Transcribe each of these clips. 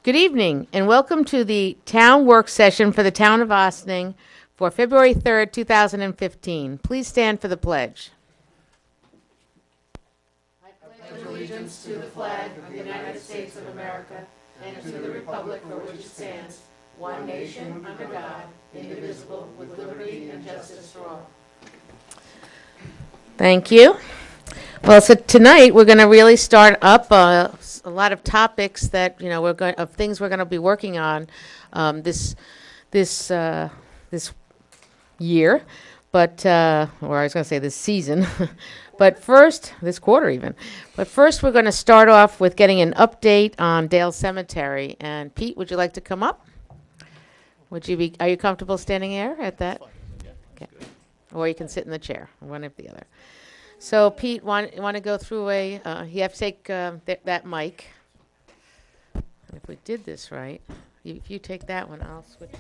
Good evening, and welcome to the town work session for the town of Ossining for February 3rd, 2015. Please stand for the pledge. Thank you. Well, so tonight we're going to really start up a lot of topics that we're going of things we're going to be working on this year, but or I was going to say this season, but first this quarter even. But first we're going to start off with getting an update on Dale Cemetery. And Pete, would you like to come up? Are you comfortable standing there at that? Okay. Or you can sit in the chair, one or the other. So, Pete, want to go through you have to take that mic. And if we did this right, if you take that one, I'll switch.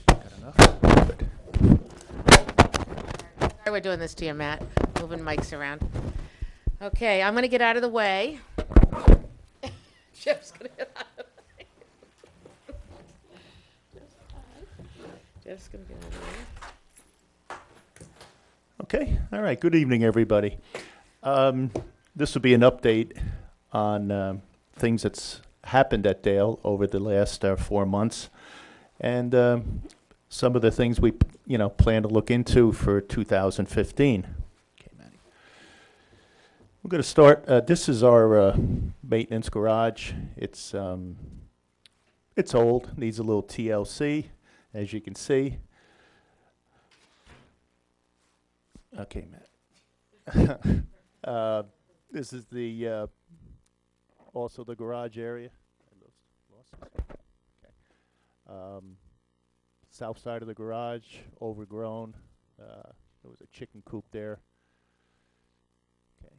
Got enough? Good. Sorry we're doing this to you, Matt, moving mics around. Okay, I'm going to get out of the way. Jeff's going to get out of the way. Jeff's going to get out of the way. Okay. All right. Good evening, everybody. This will be an update on things that's happened at Dale over the last 4 months, and some of the things we plan to look into for 2015. Okay, Manny. We're going to start. This is our maintenance garage. It's old. Needs a little TLC, as you can see. Okay, Matt. This is the also the garage area. Okay. South side of the garage, overgrown. There was a chicken coop there. Okay.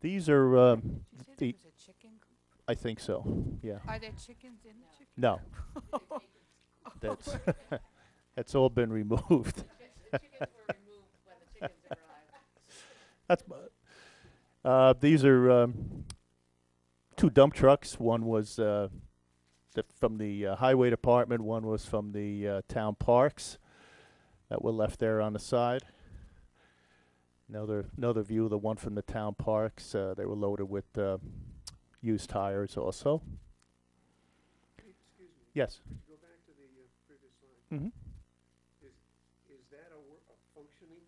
These are Did you say there was a chicken coop? I think so. Yeah. Are there chickens in the chicken? No. That's that's all been removed. That's these are two dump trucks. One was from the highway department. One was from the town parks that were left there on the side. Another view of the one from the town parks. They were loaded with used tires also. Excuse me. Yes. Could you go back to the previous slide? Mm-hmm. Is that a functioning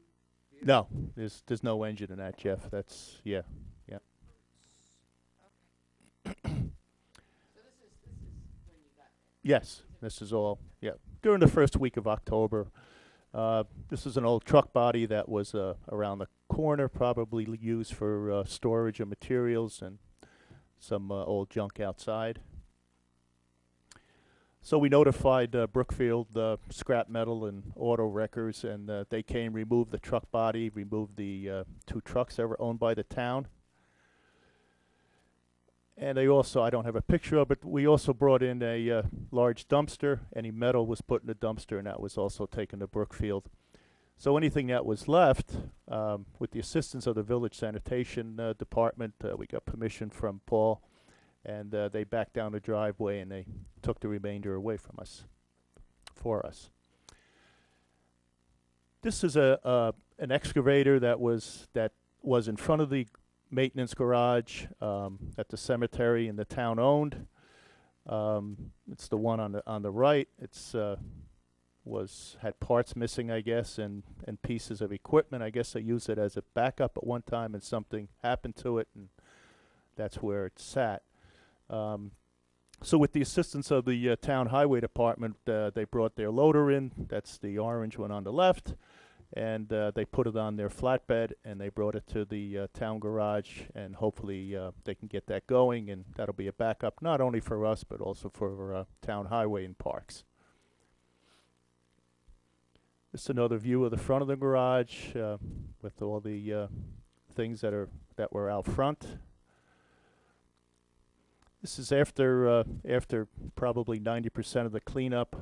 vehicle? No, there's no engine in that, Jeff. That's yeah. Yes, this is all, yeah. During the first week of October, this is an old truck body that was around the corner, probably used for storage of materials and some old junk outside. So we notified Brookfield Scrap Metal and Auto Wreckers, and they came, removed the truck body, removed the two trucks that were owned by the town. And they also, I don't have a picture of it, but we also brought in a large dumpster. Any metal was put in the dumpster, and that was also taken to Brookfield. So anything that was left, with the assistance of the village sanitation department, we got permission from Paul, and they backed down the driveway, and they took the remainder away from us, for us. This is an excavator that was in front of the maintenance garage at the cemetery, and the town owned. It's the one on the right. It's had parts missing, I guess, and pieces of equipment. I guess they used it as a backup at one time, and something happened to it, and that's where it sat. So with the assistance of the town highway department, they brought their loader in. That's the orange one on the left. And they put it on their flatbed, and they brought it to the town garage, and hopefully they can get that going, and that'll be a backup not only for us but also for town highway and parks. This is another view of the front of the garage with all the things that were out front. This is after probably 90% of the cleanup.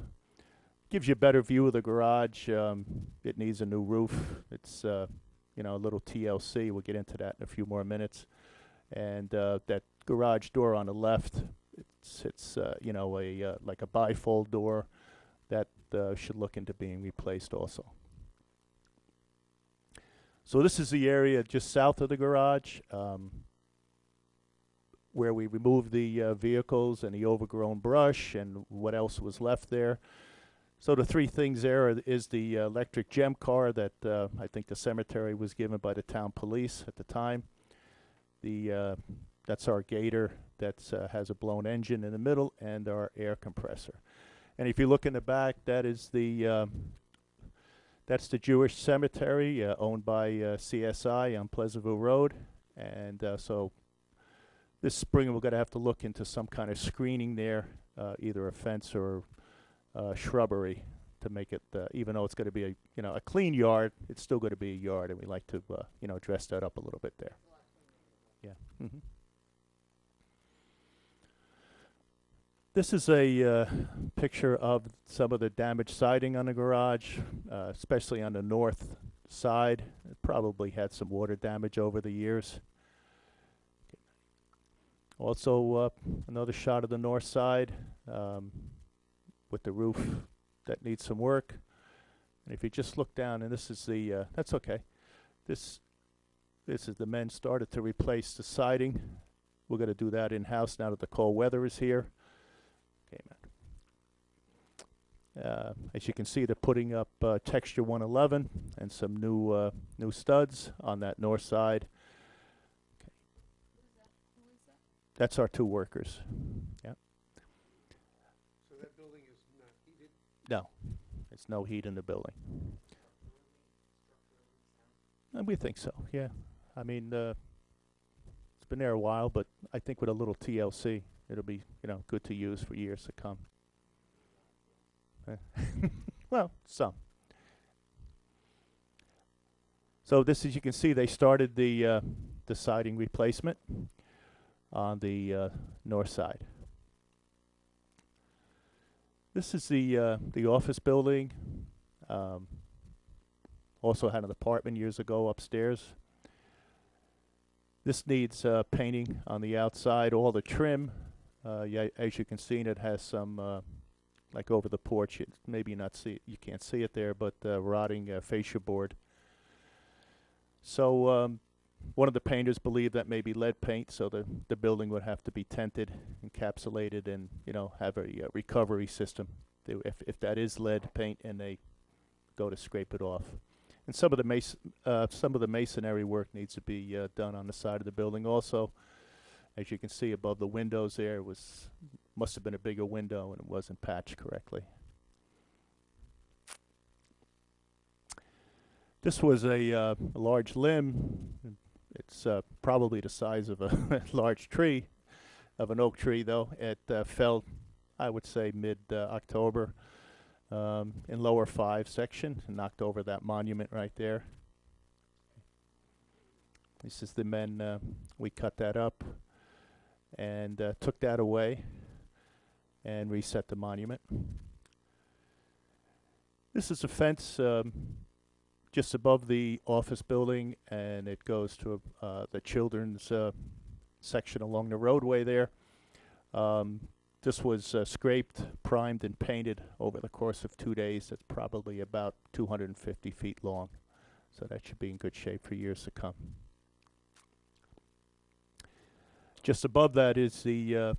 Gives you a better view of the garage. It needs a new roof. It's a little TLC. We'll get into that in a few more minutes. And that garage door on the left It's you know, a like a bifold door that should look into being replaced also. So this is the area just south of the garage, where we removed the vehicles and the overgrown brush and what else was left there. So the three things there is the electric gem car that I think the cemetery was given by the town police at the time. The that's our Gator that has a blown engine in the middle, and our air compressor. And if you look in the back, that is that's the Jewish cemetery owned by CSI on Pleasantville Road. And so this spring we're going to have to look into some kind of screening there, either a fence or shrubbery, to make it, even though it's going to be a clean yard, it's still going to be a yard, and we like to dress that up a little bit there. Yeah. Mm-hmm. This is a picture of some of the damaged siding on the garage, especially on the north side. It probably had some water damage over the years. Also, another shot of the north side with the roof that needs some work. And if you just look down, and this is the, that's okay. This is the men started to replace the siding. We're going to do that in-house now that the cold weather is here. Okay, man. As you can see, they're putting up texture 111 and some new studs on that north side. Okay. Who is that? That's our two workers. Yeah. So that building is not heated? No, there's no heat in the building. And we think so. Yeah. I mean, it's been there a while, but I think with a little TLC, it'll be, good to use for years to come. Well, some. So this, as you can see, they started the siding replacement on the north side. This is the office building. Also had an apartment years ago upstairs. This needs painting on the outside. All the trim, yeah, as you can see, it has some, like over the porch. Maybe you can't see it there, but rotting fascia board. So one of the painters believed that maybe lead paint, so the building would have to be tented, encapsulated, and have a recovery system if that is lead paint, and they go to scrape it off. And some of the masonry work needs to be done on the side of the building also. As you can see above the windows there, must have been a bigger window and it wasn't patched correctly. This was a large limb. It's probably the size of a large tree, of an oak tree though. It fell, I would say, mid-October. In lower 5 section, and knocked over that monument right there. This is the men, we cut that up and took that away and reset the monument. This is a fence just above the office building, and it goes to the children's section along the roadway there. This was scraped, primed, and painted over the course of 2 days. It's probably about 250 feet long. So that should be in good shape for years to come. Just above that is the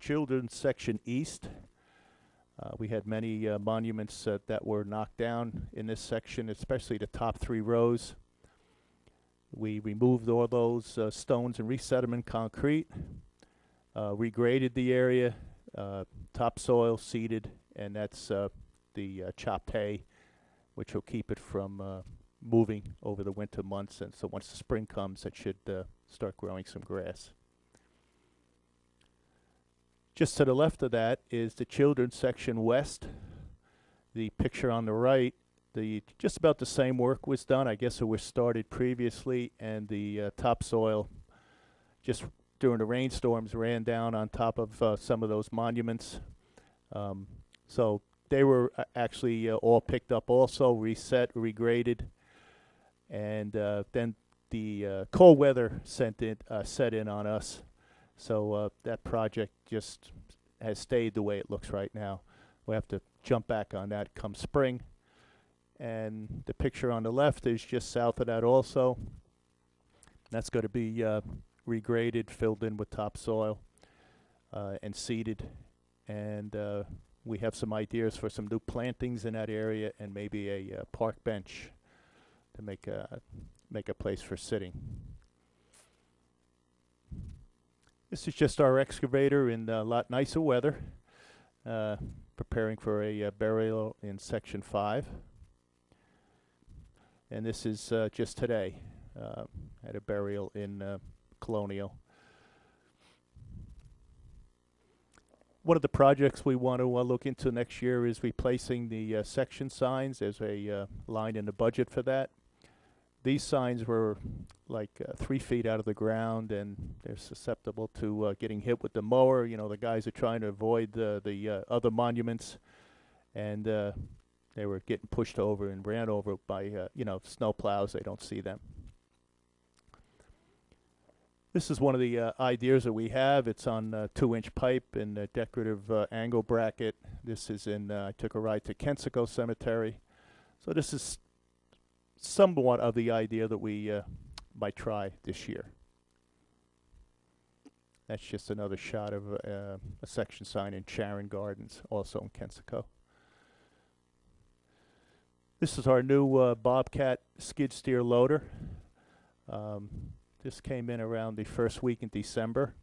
children's section east. We had many monuments that were knocked down in this section, especially the top 3 rows. We removed all those stones and reset them in concrete. Regraded the area, topsoil, seeded, and that's the chopped hay, which will keep it from moving over the winter months. And so once the spring comes, it should start growing some grass. Just to the left of that is the children's section west. The picture on the right, just about the same work was done. I guess it was started previously, and the topsoil just during the rainstorms ran down on top of some of those monuments. So they were actually all picked up also, reset, regraded, and then the cold weather set in on us. So that project just has stayed the way it looks right now. We have to jump back on that come spring. And the picture on the left is just south of that also. That's going to be regraded, filled in with topsoil, and seeded. And we have some ideas for some new plantings in that area and maybe a park bench to make a place for sitting. This is just our excavator in a lot nicer weather, preparing for a burial in Section 5. And this is just today, at a burial in Colonial. One of the projects we want to look into next year is replacing the section signs. There's a line in the budget for that. These signs were like 3 feet out of the ground, and they're susceptible to getting hit with the mower. You know, the guys are trying to avoid the other monuments, and they were getting pushed over and ran over by, snow plows. They don't see them. This is one of the ideas that we have. It's on 2-inch pipe and a decorative angle bracket. This is in, I took a ride to Kensico Cemetery. So this is somewhat of the idea that we might try this year. That's just another shot of a section sign in Sharon Gardens, also in Kensico. This is our new Bobcat skid steer loader. This came in around the first week in December.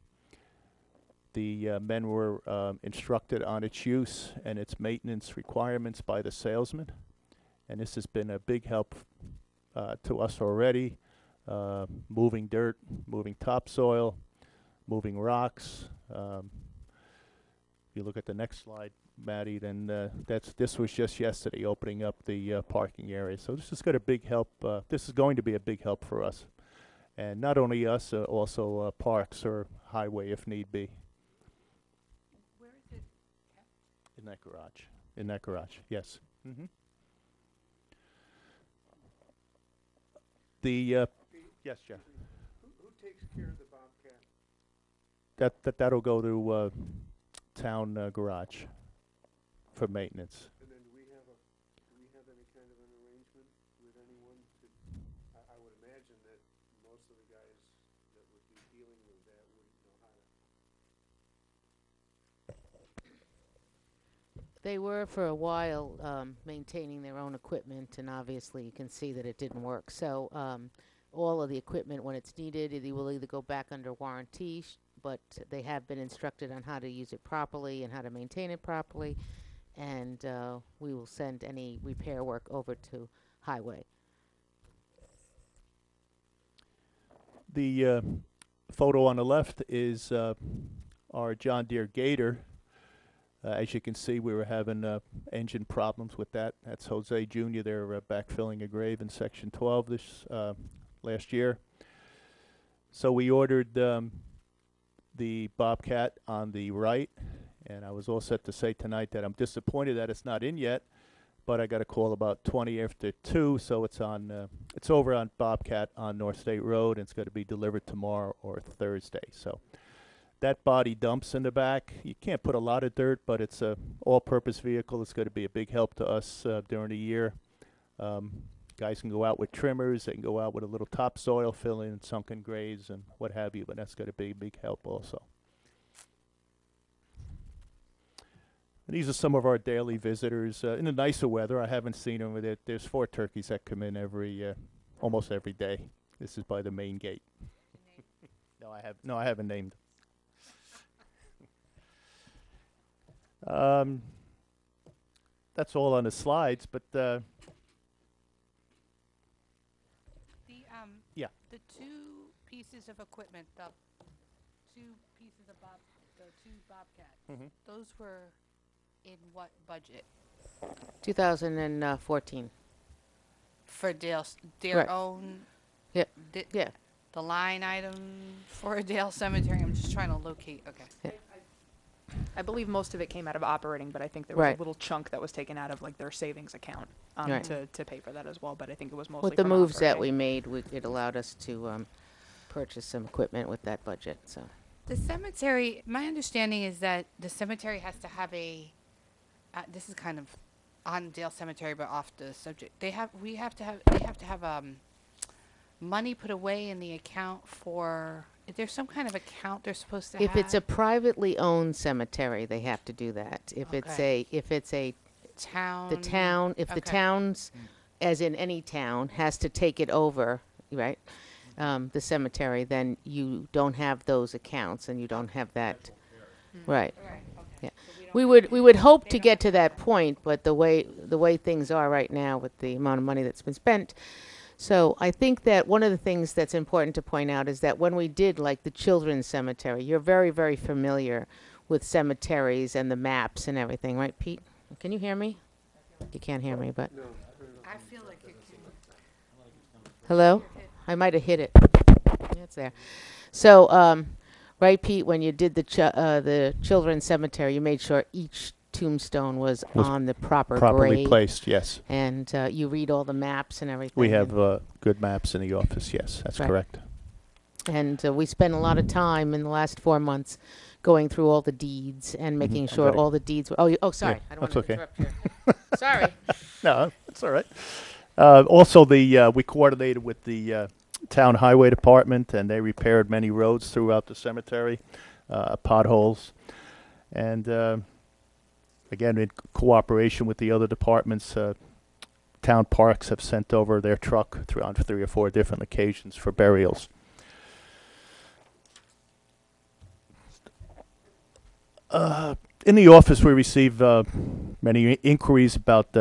The men were instructed on its use and its maintenance requirements by the salesman. And this has been a big help to us already. Moving dirt, moving topsoil, moving rocks. If you look at the next slide, Maddie, then this was just yesterday, opening up the parking area. So this is got a big help. This is going to be a big help for us, and not only us, also parks or highway if need be. Where is it kept? In that garage. In that garage. Yes. Mm-hmm. Yes, Jeff. Who takes care of the Bobcat? That'll go to town garage for maintenance. And then do we have any kind of an arrangement with anyone to, I would imagine that most of the guys that would be dealing with that wouldn't know how to. They were for a while maintaining their own equipment, and obviously you can see that it didn't work. So all of the equipment, when it's needed, it will either go back under warranty, but they have been instructed on how to use it properly and how to maintain it properly. And we will send any repair work over to Highway. The photo on the left is our John Deere Gator. As you can see, we were having engine problems with that. That's Jose Jr. They're backfilling a grave in Section 12 this last year. So we ordered the Bobcat on the right, and I was all set to say tonight that I'm disappointed that it's not in yet, but I got a call about 20 after 2, so it's on. It's over on Bobcat on North State Road, and it's going to be delivered tomorrow or Thursday. So that body dumps in the back. You can't put a lot of dirt, but it's a all-purpose vehicle. It's going to be a big help to us during the year. Guys can go out with trimmers. They can go out with a little topsoil, fill in sunken graves and what have you, but that's going to be a big help also. And these are some of our daily visitors. In the nicer weather, I haven't seen them. There's 4 turkeys that come in almost every day. This is by the main gate. No, I haven't named them. That's all on the slides, but yeah. The 2 pieces of equipment, the 2 pieces of the 2 Bobcats, those were in what budget? 2014. For their Right. own? Yeah. Yeah. The line item for Dale Cemetery, I'm just trying to locate, okay. I believe most of it came out of operating, but I think there was Right. a little chunk that was taken out of like their savings account Right. to pay for that as well. But I think it was mostly With the from moves that operating. we made, it allowed us to purchase some equipment with that budget. So The cemetery, my understanding is that the cemetery has to have this is kind of on Dale Cemetery, but off the subject. They have to have money put away in the account for, there's some kind of account they're supposed to have. If it's a privately owned cemetery, they have to do that. If it's a town. the town, if the Okay. town's, as in any town, has to take it over, right? The cemetery, then you don't have those accounts and you don't have that, right? Right, okay. Yeah. So don't We have would to- hope they to don't get have to that point, but the way things are right now with the amount of money that's been spent. So I think that one of the things that's important to point out is that when we did like the children's cemetery, you're very, very familiar with cemeteries and the maps and everything, right, Pete? Can you hear me? You can't hear me, but No, I feel like it can. hello? I might have hit it. Yeah, it's there. So, right, Pete, when you did the children's cemetery, you made sure each tombstone was Was on the proper Properly grade. placed, yes. And you read all the maps and everything. We have and- good maps in the office, yes, that's Right. correct. And we spent a lot of time in the last 4 months going through all the deeds and making I sure got it. all the deeds were. Oh, sorry. I don't want that's to okay. interrupt you. Sorry. No, that's all right. Also, we coordinated with the town highway department, and they repaired many roads throughout the cemetery, potholes. And again, in cooperation with the other departments, town parks have sent over their truck on 3 or 4 different occasions for burials. In the office, we receive many inquiries about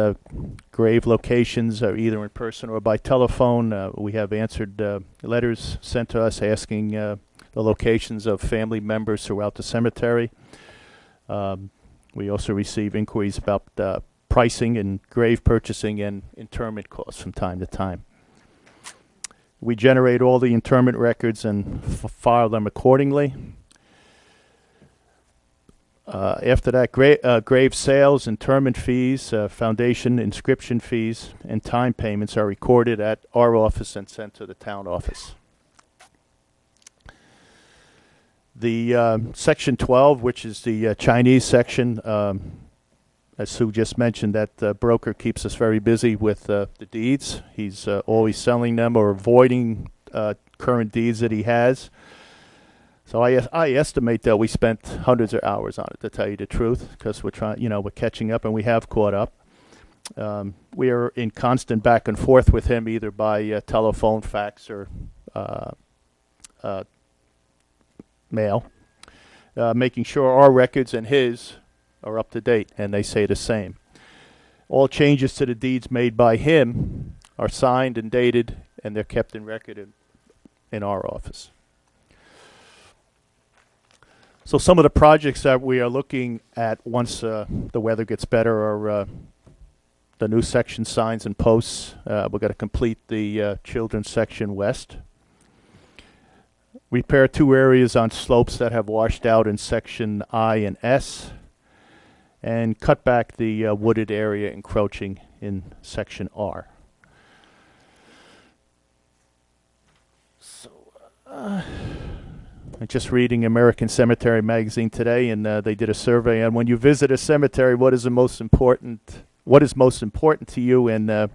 grave locations, either in person or by telephone. We have answered letters sent to us asking the locations of family members throughout the cemetery. We also receive inquiries about pricing and grave purchasing and interment costs from time to time. We generate all the interment records and file them accordingly. After that, grave sales, interment fees, foundation inscription fees, and time payments are recorded at our office and sent to the town office. The Section 12, which is the Chinese section, as Sue just mentioned, that broker keeps us very busy with the deeds. He's always selling them or avoiding current deeds that he has. So I estimate that we spent hundreds of hours on it, to tell you the truth, because we're trying, we're catching up, and we have caught up. We are in constant back and forth with him, either by telephone, fax, or mail, making sure our records and his are up to date, and they say the same. All changes to the deeds made by him are signed and dated, and they're kept in record in our office. So some of the projects that we are looking at once the weather gets better are the new section signs and posts. We're going to complete the children's section west. Repair 2 areas on slopes that have washed out in section I and S. And cut back the wooded area encroaching in section R. So, I'm just reading American Cemetery Magazine today, and they did a survey on when you visit a cemetery, what is most important to you, and the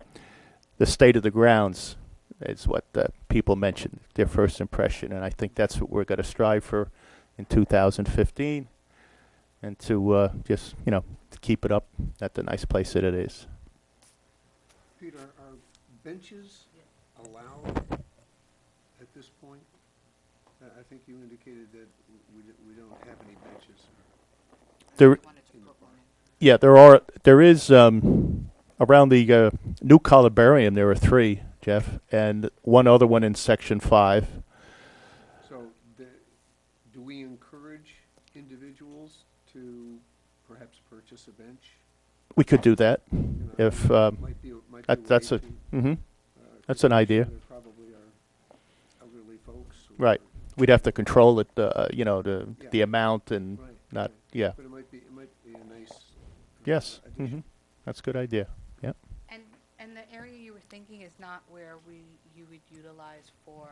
state of the grounds is what people mention, their first impression, and I think that's what we're going to strive for in 2015, and to just to keep it up at the nice place that it is. Peter, are benches allowed at this point? I think you indicated that we don't have any benches. There, Wanted to put one in. yeah, there is around the new columbarium. There are 3, Jeff, and one other one in section 5. So do we encourage individuals to perhaps purchase a bench? We could do that You know, if might be a that's way a to, mhm. That's 'cause an I'm idea. sure there probably are elderly folks. who Right. are- We'd have to control it, the Yeah. amount and Right, not, right. yeah. But it might be a nice. Yes. addition. Hmm. That's a good idea. Yep. And the area you were thinking is not where you would utilize for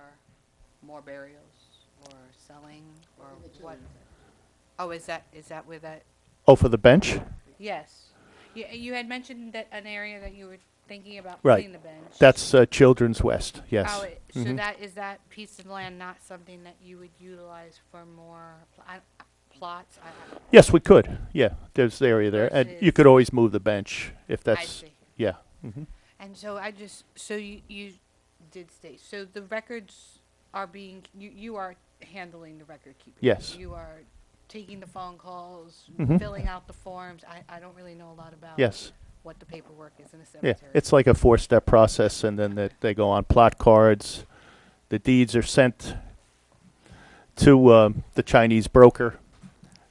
more burials? or selling or what? Oh, is that where that? Oh, for the bench? Yes. You had mentioned that an area that you were thinking about Right. putting the bench. That's Children's West, yes. Oh, so Mhm. that is that piece of land not something that you would utilize for more plots? Yes, we could. Yeah, there's the area there. And you Versus- could always move the bench if I that's, see. yeah. Hmm. And so you did state, so the records are being, you are handling the record keeping? Yes. You are taking the phone calls, Mhm. filling out the forms? I don't really know a lot about Yes. what the paperwork is in a Yeah, cemetery. it's like a 4-step process, and then they go on plot cards. The deeds are sent to the Chinese broker.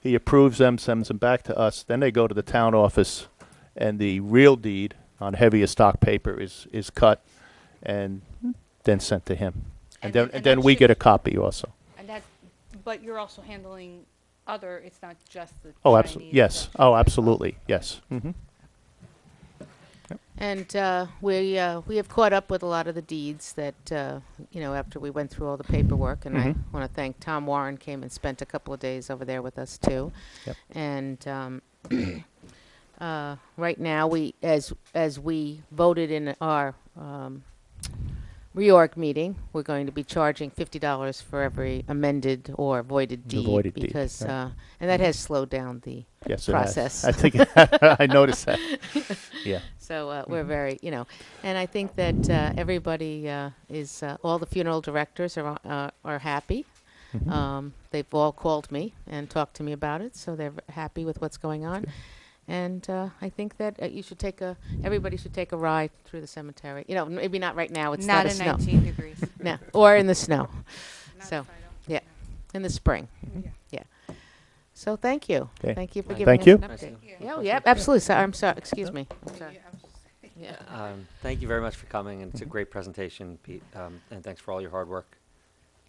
He approves them, sends them back to us. Then they go to the town office, and the real deed on heaviest stock paper is cut and then sent to him. And then that we should- get a copy also. And that, but you're also handling other, it's not just the Oh, Chinese absolutely. Yes. section Oh, as well. absolutely. Yes. Hmm. And we have caught up with a lot of the deeds that after we went through all the paperwork, and I Mhm. want to thank Tom Warren came and spent a couple of days over there with us too. Yep. And right now we as we voted in our reorg meeting, we're going to be charging $50 for every amended or voided deed Voided deed, because right. And that has slowed down the Yes, it process. has. I think I noticed that. Yeah. So we're very, and I think that everybody is, all the funeral directors are happy. Mhm. They've all called me and talked to me about it, so they're happy with what's going on. And I think that everybody should take a ride through the cemetery. Maybe not right now. It's not, Not a in snow. 19 degrees. No, or in the snow, Not So, if I don't- yeah. in the spring. Yeah. So thank you. Okay. Thank you for Thank giving you. us an Nice update. to- Yeah, yeah, absolutely. So, I'm sorry. Excuse me. I'm sorry. Yeah, I was just saying. Yeah. Thank you very much for coming, and it's a great presentation, Pete, and thanks for all your hard work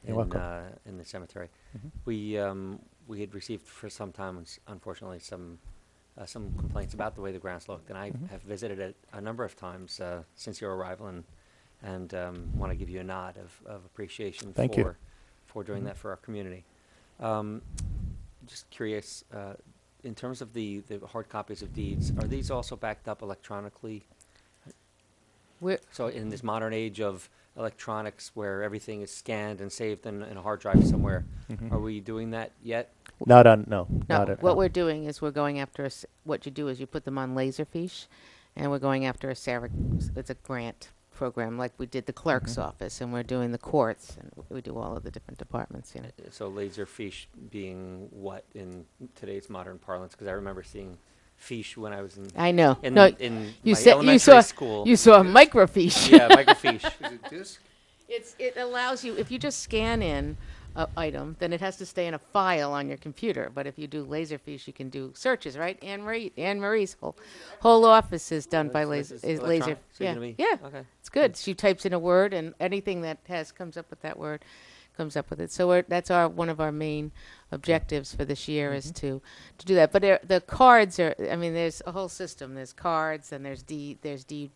You're welcome. in the cemetery. Mhm. We had received for some time, unfortunately, some complaints about the way the grounds looked, and I Mhm. have visited it a number of times since your arrival, and want to give you a nod of appreciation Thank you. for doing Mhm. that for our community. Just curious, in terms of the hard copies of deeds, are these also backed up electronically? We're, So in this modern age of electronics where everything is scanned and saved in a hard drive somewhere, Mhm. are we doing that yet? Not on, no. No, Not at, what no. we're doing is we're going after what you do is you put them on Laserfiche, and we're going after it's a grant program, like we did the clerk's Mhm. office, and we're doing the courts, and we do all of the different departments. So Laserfiche being what in today's modern parlance? Because I remember seeing fiche when I was in I know. in, No, in you my said- you elementary saw- school. you saw microfiche. Yeah, microfiche. Is it disc? It allows you, if you just scan in an item, then it has to stay in a file on your computer. But if you do Laserfiche, you can do searches, right? Anne Marie's whole office is done by This laser. is Is electronic, laser. so you're Yeah, gonna be- yeah. Okay. It's good. She types in a word, and anything that comes up with that word comes up with it. So that's one of our main objectives for this year is to do that. But the cards are. I mean, there's a whole system. There's cards, and there's deed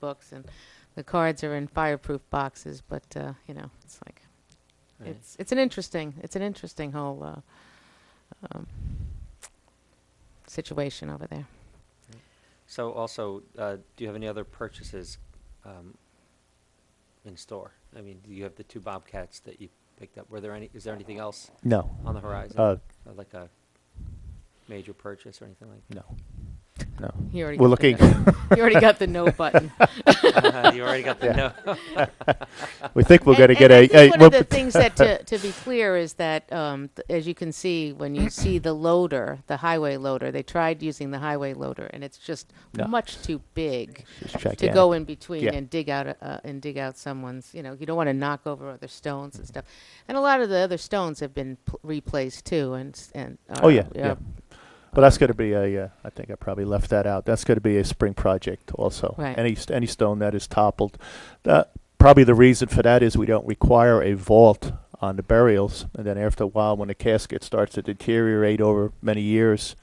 books, and the cards are in fireproof boxes. But it's like Right. it's an interesting whole situation over there. So also, do you have any other purchases in store? I mean, do you have the 2 Bobcats that you picked up? Is there anything else No. on the horizon? Like a major purchase or anything like No. No. You already We're got the looking. no- you already got the no button. that? You already got the Yeah. no. We think we're going to And get I a. think one of the we're- things that, to be clear, is that as you can see, when you see the loader, the highway loader, they tried using the highway loader, and it's just No. much too big Just to gigantic. go in between Yeah. and dig out someone's. You don't want to knock over other stones and stuff. And a lot of the other stones have been replaced too, and Oh, yeah, yeah. Well, that's going to be I think I probably left that out. That's going to be a spring project also. Right. Any stone that is toppled. Probably the reason for that is we don't require a vault on the burials. And then after a while, when the casket starts to deteriorate over many years,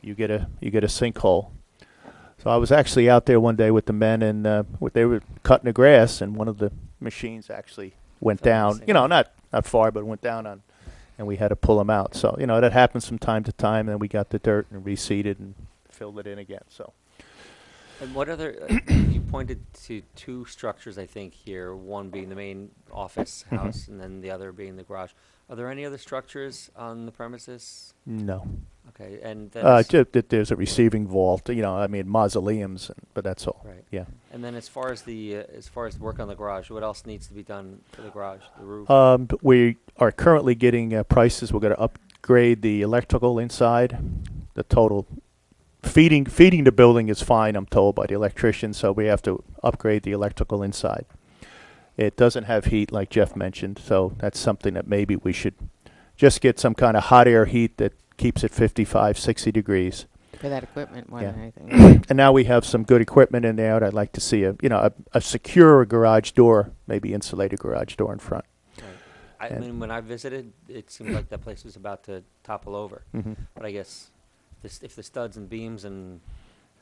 you get a sinkhole. So I was actually out there one day with the men, and they were cutting the grass, and one of the machines actually went Fell in the down. sinkhole. Not far, but went down on and we had to pull them out. So, that happens from time to time, and then we got the dirt and reseeded and filled it in again, so. And what other, you pointed to two structures, I think, here, one being the main office house and then the other being the garage. Are there any other structures on the premises? No. Okay, and then, Just that there's a receiving vault, mausoleums, but that's all. right. Yeah. And then as far as the work on the garage, what else needs to be done for the garage, the roof? But we are currently getting prices. We're going to upgrade the electrical inside. The total feeding the building is fine, I'm told, by the electrician, so we have to upgrade the electrical inside. It doesn't have heat, like Jeff mentioned, so that's something that maybe we should just get some kind of hot air heat that keeps it 55, 60 degrees. For that equipment more Yeah. than anything. And now we have some good equipment in there. I'd like to see a secure garage door, maybe insulated garage door in front. I and- mean, when I visited, it seemed like that place was about to topple over. Mm-hmm. But I guess if the studs and beams and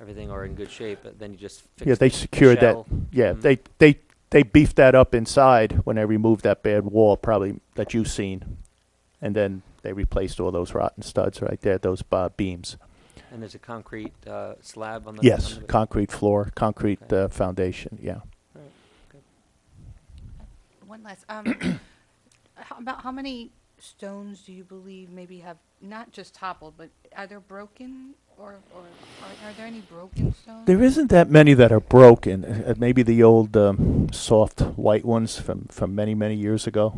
everything are in good shape, then you just fix Yeah, they the secured that. shell. Yeah, Mhm. they beefed that up inside when they removed that bad wall, probably that you've seen, and then they replaced all those rotten studs right there, those beams. And there's a concrete slab on the Yes, on the- concrete floor, concrete Okay. foundation. Yeah. One last, about how many stones do you believe maybe have not just toppled, but are there broken or are there any broken stones? There isn't that many that are broken. Maybe the old soft white ones from many years ago,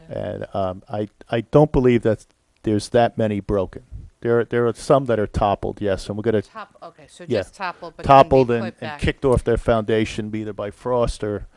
Okay. and I don't believe that there's that many broken. There are some that are toppled, yes, and we're gonna Okay, so Yeah. just toppled, but toppled can be and put back, kicked off their foundation, either by frost or,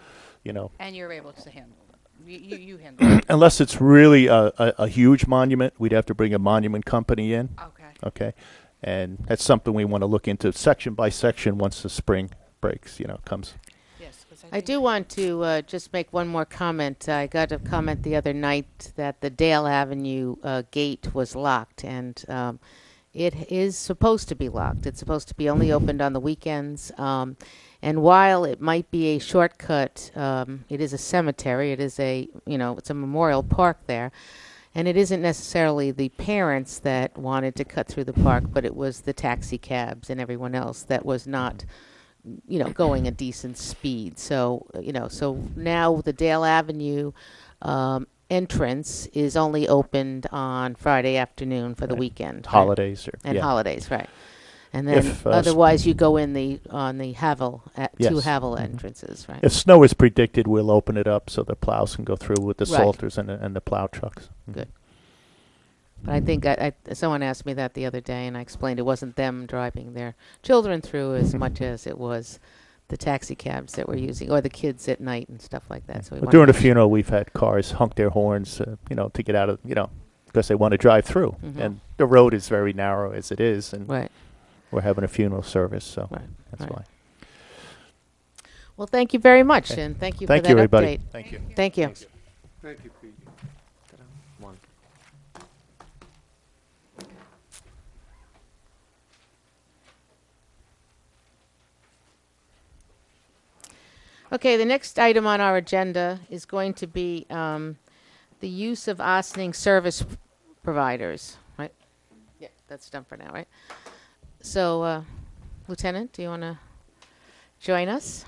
and you're able to handle them. You handle it. unless it's really a huge monument, we'd have to bring a monument company in. Okay. Okay, and that's something we want to look into section by section once the spring breaks, comes. Yes, 'cause I do want to just make one more comment. I got a comment the other night that the Dale Avenue gate was locked, and it is supposed to be locked. It's supposed to be only opened on the weekends. And while it might be a shortcut, it is a cemetery. It is it's a memorial park there. And it isn't necessarily the parents that wanted to cut through the park, but it was the taxi cabs and everyone else that was not going a decent speed. So, so now the Dale Avenue entrance is only opened on Friday afternoon for the Right. weekend. Right? Holidays or And yeah. holidays, right. And then If, otherwise you go in on the Havel, two Yes. Havel Mhm. entrances, right? If snow is predicted, we'll open it up so the plows can go through with the Right. salters and the plow trucks. Mhm. Good. But I think someone asked me that the other day, and I explained it wasn't them driving their children through as much as it was the taxi cabs that were using, or the kids at night and stuff like that. So we But wanted during to the make funeral, we've had cars honk their horns, to get out of, because they want to drive through. Mhm. And the road is very narrow as it is, and sure. Right. we're having a funeral service, so Right, that's right. why. Well, thank you very much, Okay. and thank you Thank for you, that everybody. update. Thank you. Thank you. Thank you, Pete. One. Okay, the next item on our agenda is going to be the use of Ossining service providers, right? Yeah, that's done for now, right? So, Lieutenant, do you want to join us?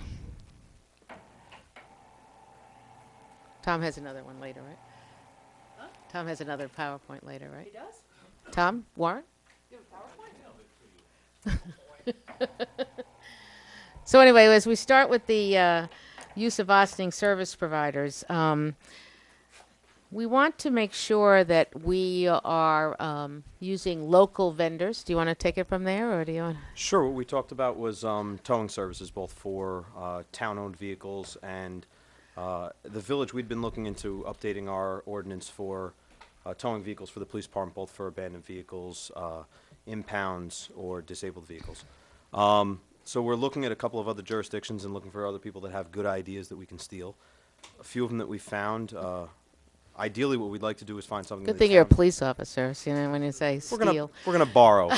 Tom has another one later, right? Tom has another PowerPoint later, right? He does? Tom? Warren? So anyway, as we start with the use of Ossining service providers, we want to make sure that we are using local vendors. Do you want to take it from there, or do you want? Sure. What we talked about was towing services, both for town-owned vehicles and the village. We'd been looking into updating our ordinance for towing vehicles for the police department, both for abandoned vehicles, impounds, or disabled vehicles. So we're looking at a couple of other jurisdictions and looking for other people that have good ideas that we can steal. A few of them that we found. Ideally, what we'd like to do is find something. Good that thing the you're a town- police officer, so, when you say steal. We're gonna borrow.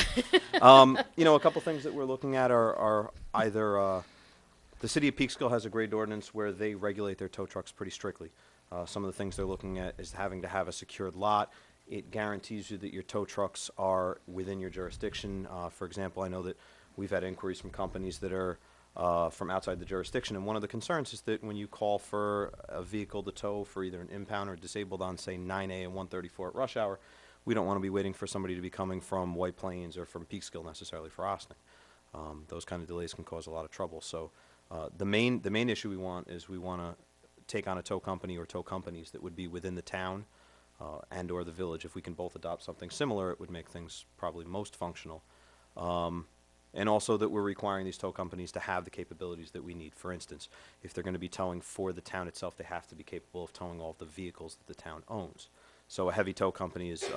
A couple things that we're looking at are either the city of Peekskill has a great ordinance where they regulate their tow trucks pretty strictly. Some of the things they're looking at is having to have a secured lot It guarantees you that your tow trucks are within your jurisdiction. For example, I know that we've had inquiries from companies that are from outside the jurisdiction, and one of the concerns is that when you call for a vehicle to tow for either an impound or disabled on, say, 9A and 134 at rush hour, we don't want to be waiting for somebody to be coming from White Plains or from Peekskill necessarily for Ossining. Those kind of delays can cause a lot of trouble. So the main issue we want is we want to take on a tow company or tow companies that would be within the town and or the village. If we can both adopt something similar, it would make things probably most functional. And also that we're requiring these tow companies to have the capabilities that we need. For instance, if they're going to be towing for the town itself, they have to be capable of towing all of the vehicles that the town owns. So a heavy tow company is,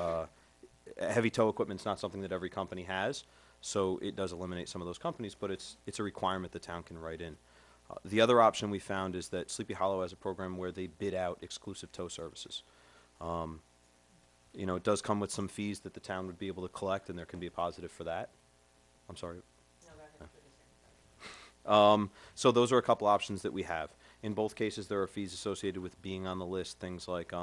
heavy tow equipment's not something that every company has, so it does eliminate some of those companies, but it's a requirement the town can write in. The other option we found is that Sleepy Hollow has a program where they bid out exclusive tow services. You know, it does come with some fees that the town would be able to collect, and there can be a positive for that. I'm sorry. So those are a couple options that we have. In both cases, there are fees associated with being on the list, things like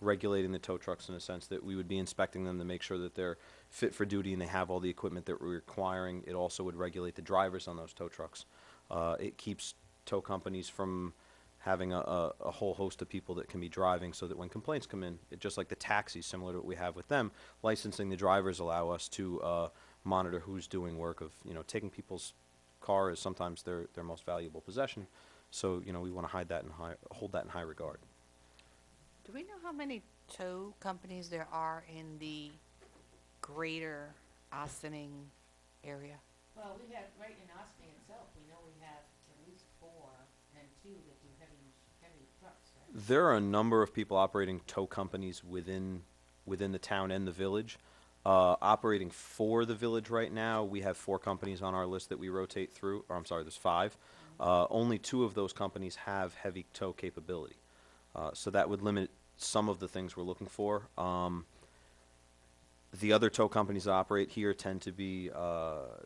regulating the tow trucks in a sense that we would be inspecting them to make sure that they're fit for duty and they have all the equipment that we're requiring. It also would regulate the drivers on those tow trucks. It keeps tow companies from having a whole host of people that can be driving, so that when complaints come in, just like the taxis, similar to what we have with them, licensing the drivers allow us to monitor who's doing work of, you know, taking people's car is sometimes their most valuable possession. So, you know, we want to hold that in high regard. Do we know how many tow companies there are in the greater Ossining area? Well, we have, right in Austin itself, we know we have at least 4 and 2 that do heavy trucks, right? There are a number of people operating tow companies within the town and the village. Operating for the village right now, we have 4 companies on our list that we rotate through, or I'm sorry, there's 5. Only 2 of those companies have heavy tow capability. So that would limit some of the things we're looking for. The other tow companies that operate here tend to be,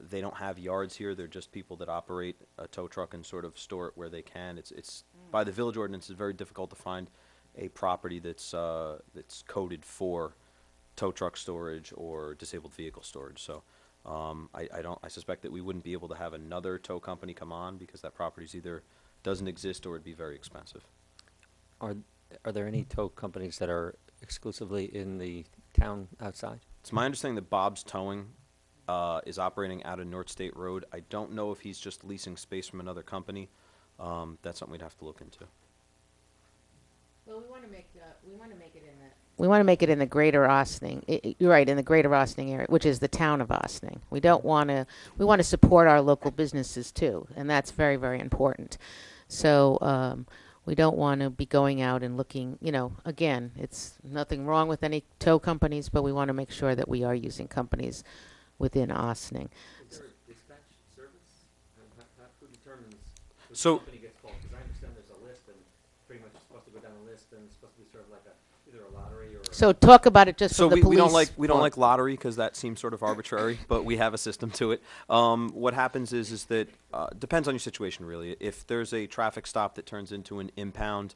they don't have yards here. They're just people that operate a tow truck and sort of store it where they can. It's by the village ordinance, it's very difficult to find a property that's coded for tow truck storage or disabled vehicle storage. So I suspect that we wouldn't be able to have another tow company come on because that property either doesn't exist or it'd be very expensive. Are there any tow companies that are exclusively in the town outside? It's my understanding that Bob's Towing is operating out of North State Road. I don't know if he's just leasing space from another company. That's something we'd have to look into. Well, we want to make it in the greater Ossining. You're right, in the greater Ossining area, which is the town of Ossining. We want to support our local businesses too, and that's very, very important. So we don't want to be going out and looking, you know, again, it's nothing wrong with any tow companies, but we want to make sure that we are using companies within Ossining. Is there a dispatch service? Who determines which So- company gets called? Because I understand there's a list, and pretty much it's supposed to go down a list, and it's supposed to be sort of like either a lottery or. So talk about it just So from the we police. don't point. like lottery because that seems sort of arbitrary, but we have a system to it. What happens is that depends on your situation really. If there's a traffic stop that turns into an impound,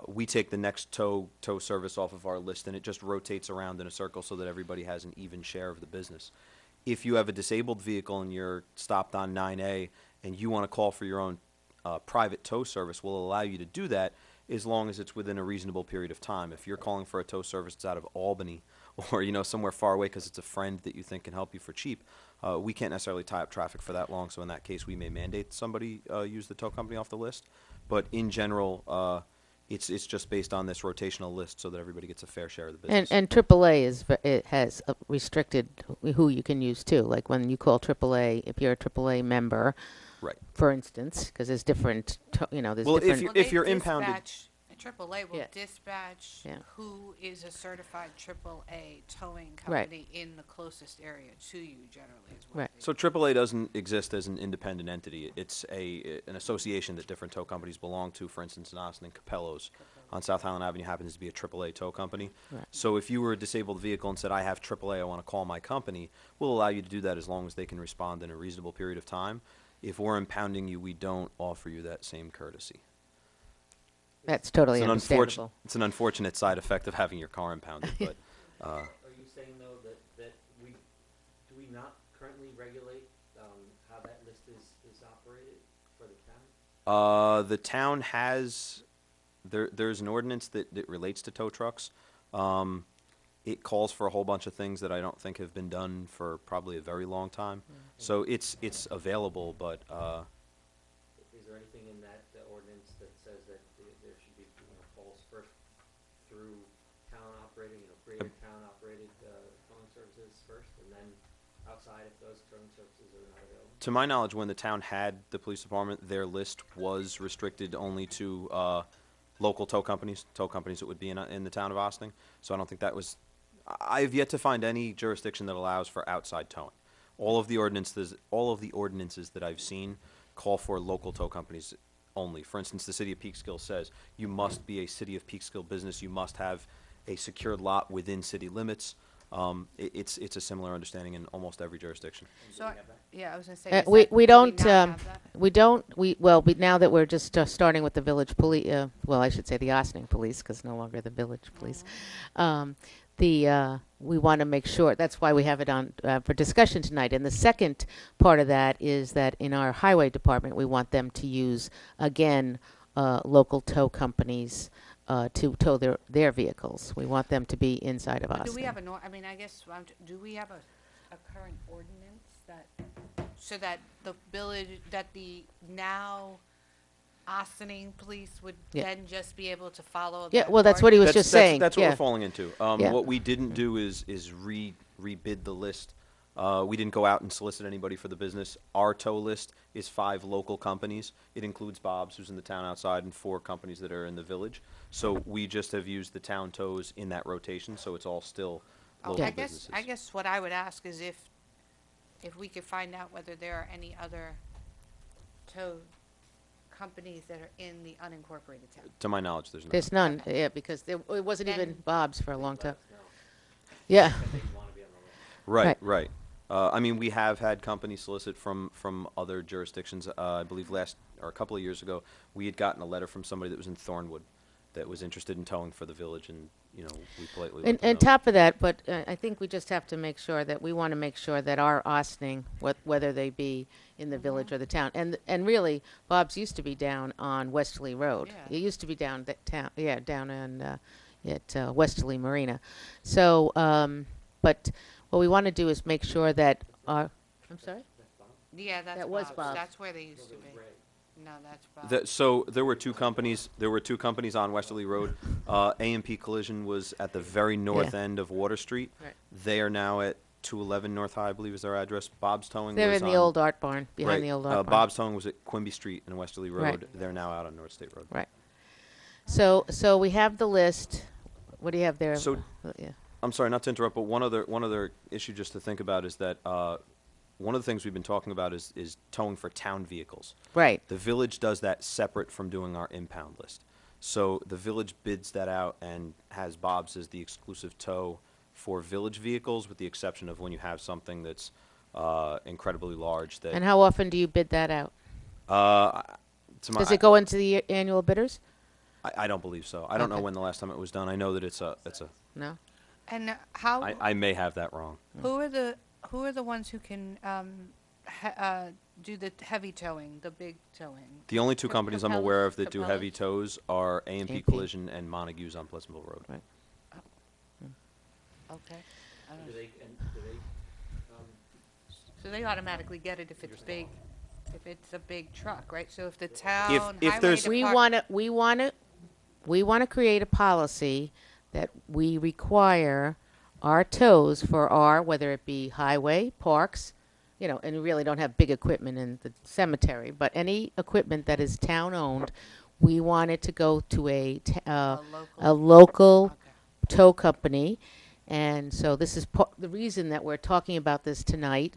we take the next tow service off of our list, and it just rotates around in a circle so that everybody has an even share of the business. If you have a disabled vehicle and you're stopped on 9A and you want to call for your own private tow service, we'll allow you to do that as long as it's within a reasonable period of time. If you're calling for a tow service that's out of Albany or, you know, somewhere far away because it's a friend that you think can help you for cheap, we can't necessarily tie up traffic for that long. So in that case, we may mandate somebody use the tow company off the list. But in general, it's just based on this rotational list so that everybody gets a fair share of the business. And AAA it has restricted who you can use too. Like when you call AAA, if you're a AAA member, Right. for instance, because there's different, there's Well, different. if you're impounded- AAA will Yeah. dispatch Yeah. who is a certified AAA towing Right. company in the closest area to you. Generally, is what Right. they So AAA doesn't exist as an independent entity. It's an association that different tow companies belong to. For instance, in Austin, Capello's on South Highland Avenue happens to be a AAA tow company. Right. So if you were a disabled vehicle and said, I have AAA, I want to call my company, we'll allow you to do that as long as they can respond in a reasonable period of time. If we're impounding you, we don't offer you that same courtesy. That's totally It's an understandable. unfortunate side effect of having your car impounded, but Are you saying though that do we not currently regulate how that list is operated for the town? The town has, there's an ordinance that relates to tow trucks. It calls for a whole bunch of things that I don't think have been done for probably a very long time. So it's available, but, Is there anything in that ordinance that says that there should be calls first through town operated, created town operated towing services first, and then outside if those towing services are not available? to my knowledge, when the town had the police department, their list was restricted only to local tow companies that would be in the town of Ossining. So I don't think that was. I've yet to find any jurisdiction that allows for outside towing. All of the ordinances that I've seen call for local tow companies only. For instance, the city of Peekskill says you must be a city of Peekskill business. You must have a secured lot within city limits. It's a similar understanding in almost every jurisdiction. So, yeah, I was gonna say. We don't, now now that we're just starting with the village police, well, I should say the Ossining police, because no longer the village police. We want to make sure, that's why we have it on for discussion tonight. And the second part of that is that in our highway department, we want them to use, again, local tow companies to tow their vehicles. We want them to be inside of But Ossining. do we have I guess, do we have a current ordinance that, so that the village, that the now Ossining police would Yeah. then just be able to follow? Yeah, that well, that's what he was ordinance? just saying. That's what yeah. we're falling into. Yeah. What we didn't do is rebid the list. We didn't go out and solicit anybody for the business. Our tow list is 5 local companies. It includes Bob's, who's in the town outside, and 4 companies that are in the village. So we just have used the town tows in that rotation, so it's all still local businesses. I guess what I would ask is if we could find out whether there are any other tow companies that are in the unincorporated town. To my knowledge, there's none. There's none, Okay. yeah, because it wasn't even Then- Bob's for a long time. Yeah. Right, Right. right. I mean, we have had companies solicit from other jurisdictions. I believe a couple of years ago, we had gotten a letter from somebody that was in Thornwood that was interested in towing for the village, and we politely let And them know. top of that, but I think we just have to make sure that we want to make sure that our Ossining, whether they be in the village or the town, and really, Bob's used to be down on Westerly Road. Yeah. It used to be down that town, down in at Westerly Marina. So, but what we want to do is make sure that our. I'm sorry. Yeah, that's That was Bob's. Bob's. That's where they used to be. No, that's Bob's. So there were two companies. There were 2 companies on Westerly Road. A&P Collision was at the very north end of Water Street. Right. They are now at 211 North High, I believe is their address. Bob's Towing They're was in the on- old art barn, behind right. the old art barn. Bob's Towing was at Quimby Street and Westerly Road. Right. They're now out on North State Road. Right. So we have the list. What do you have there? So- Yeah. I'm sorry, not to interrupt, but one other issue just to think about is that one of the things we've been talking about is towing for town vehicles. Right. The village does that separate from doing our impound list. So the village bids that out and has Bob's as the exclusive tow for village vehicles, with the exception of when you have something that's incredibly large. That And how often do you bid that out? Does it go into the annual bidders? I don't believe so. I don't know Okay. when the last time it was done. I know that it's a. No. And how? I may have that wrong. Who are the ones who can do the heavy towing, the big towing? The only 2 companies I'm aware of that do Capellas? heavy tows are A&P A&P. Collision and Montague's on Pleasantville Road. Right. Okay. I don't Do know. they, So they automatically get it if it's big, if it's a big truck, right? So if the town if highway there's- We depart- want to create a policy that we require our tows for our, whether it be highway, parks, and we really don't have big equipment in the cemetery, but any equipment that is town-owned, we want it to go to a local Okay. tow company. And so this is the reason that we're talking about this tonight.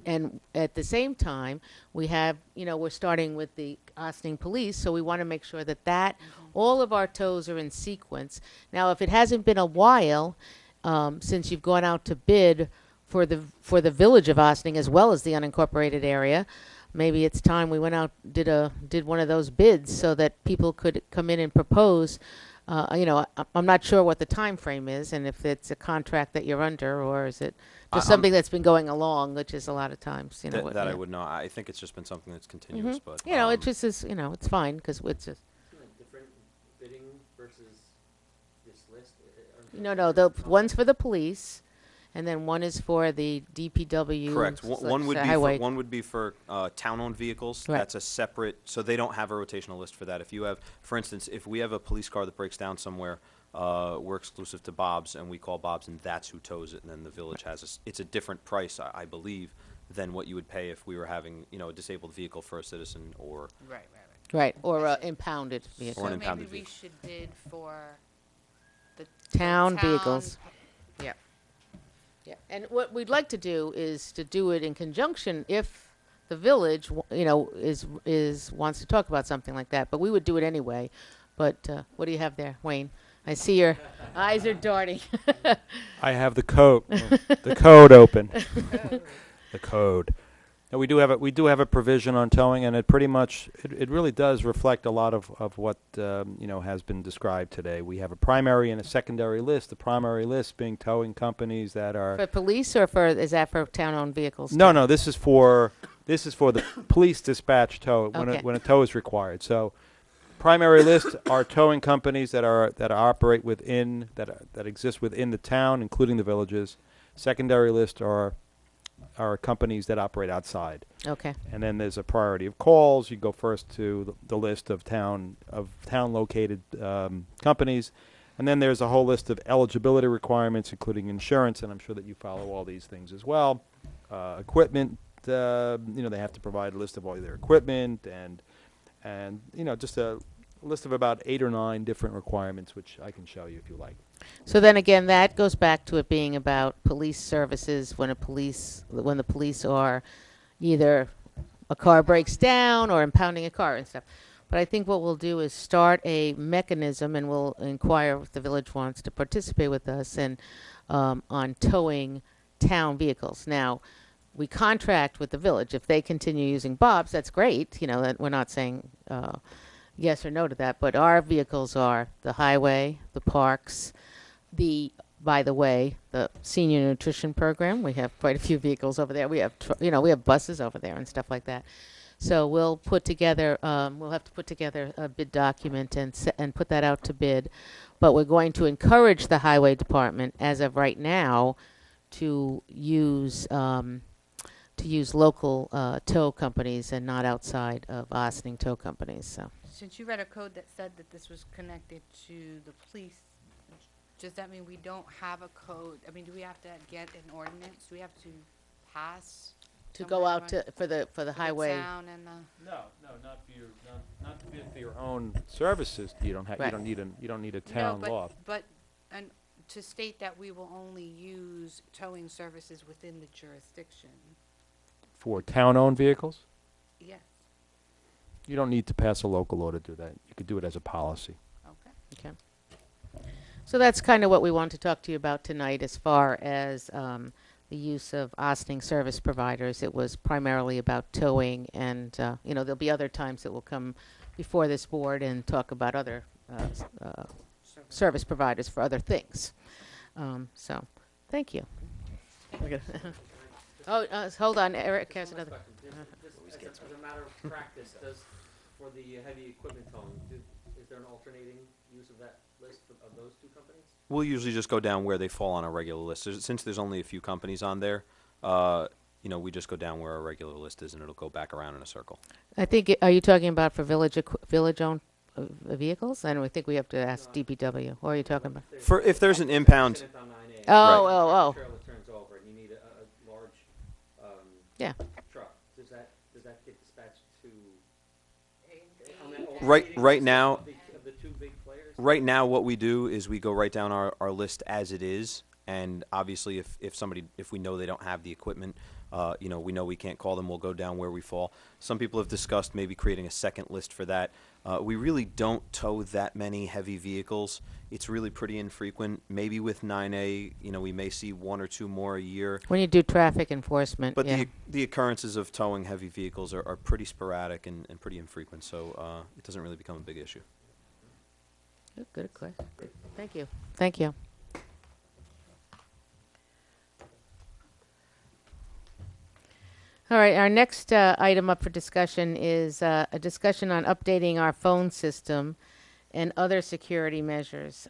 And at the same time, we have, we're starting with the Ossining Police, so we want to make sure that all of our tows are in sequence. Now, if it hasn't been a while since you've gone out to bid for the village of Ossining as well as the unincorporated area, maybe it's time we went out did one of those bids so that people could come in and propose I'm not sure what the time frame is, and if it's a contract that you're under, or is it just I'm- something that's been going along, which is a lot of times, That, what- that I yeah. would know. I think it's just been something that's continuous, Mhm. but. It just is, it's fine, because it's just, Different bidding versus this list? no, the one's for the police, and then one is for the DPW. Correct. One would be highway. for town-owned vehicles. Right. That's a separate, so they don't have a rotational list for that. If you have, for instance, if we have a police car that breaks down somewhere, we're exclusive to Bob's, and we call Bob's, and that's who tows it, and then the village has it's a different price, I believe, than what you would pay if we were having, a disabled vehicle for a citizen or. Right. Right, or impounded vehicle. Or an So impounded maybe we vehicle. should bid for the Town town vehicles. Yeah, and what we'd like to do is to do it in conjunction if the village, is wants to talk about something like that. But we would do it anyway. But what do you have there, Wayne? I see your eyes are darting. I have the code, the code open. The code. Now, we do have a provision on towing, and it pretty much it really does reflect a lot of what has been described today. We have a primary and a secondary list. The primary list being towing companies that are For police, or is that for town-owned vehicles? no, too? no. This is for the police dispatch tow Okay. when a tow is required. So, primary list are towing companies that operate within that exist within the town, including the villages. Secondary list are companies that operate outside. Okay. And then there's a priority of calls. You go first to the list of town located companies, and then there's a whole list of eligibility requirements, including insurance. And I'm sure that you follow all these things as well. Equipment, they have to provide a list of all their equipment and just a list of about 8 or 9 different requirements, which I can show you if you like. So then again, that goes back to it being about police services when the police are either a car breaks down or impounding a car and stuff. But I think what we'll do is start a mechanism, and we'll inquire if the village wants to participate with us on towing town vehicles. Now, we contract with the village. If they continue using Bob's, that's great. That we're not saying yes or no to that. But our vehicles are the highway, the parks, by the way, the senior nutrition program. We have quite a few vehicles over there. We have, we have buses over there and stuff like that. So we'll put together, we'll have to put together a bid document and put that out to bid. But we're going to encourage the highway department, as of right now, to use local tow companies and not outside of Ossining tow companies. So. Since you read a code that said that this was connected to the police, does that mean we don't have a code? I mean, do we have to get an ordinance? Do we have to pass? To go out for the the highway. town and the. No, not for your own services. You don't have. Right. You don't need a town No, law. but and to state that we will only use towing services within the jurisdiction. For town-owned vehicles, Yes. you don't need to pass a local law to do that. You could do it as a policy. Okay. Okay. So that's kind of what we want to talk to you about tonight as far as the use of Ossining service providers. It was primarily about towing, and there'll be other times that we'll come before this board and talk about other service providers for other things. So, thank you. Hold on, Eric has another. As a matter of practice, for the heavy equipment towing, is there an alternating use of that list of those two companies? We'll usually just go down where they fall on a regular list. Since there's only a few companies on there, we just go down where our regular list is, and it'll go back around in a circle. I think, are you talking about for village-owned vehicles? And I think we have to ask DPW. Or are you talking about? If there's an impound, Oh. Trailer turns over and you need a large Yeah. truck. Does that get dispatched to? Right now, Of the two big players? right now, what we do is we go right down our list as it is, and obviously, if we know they don't have the equipment, we know we can't call them, we'll go down where we fall. Some people have discussed maybe creating a second list for that. We really don't tow that many heavy vehicles. It's really pretty infrequent. Maybe with 9A, we may see 1 or 2 more a year. When you do traffic enforcement, But yeah. the occurrences of towing heavy vehicles are pretty sporadic and pretty infrequent, so it doesn't really become a big issue. Good question. Thank you. Thank you. All right, our next item up for discussion is a discussion on updating our phone system and other security measures.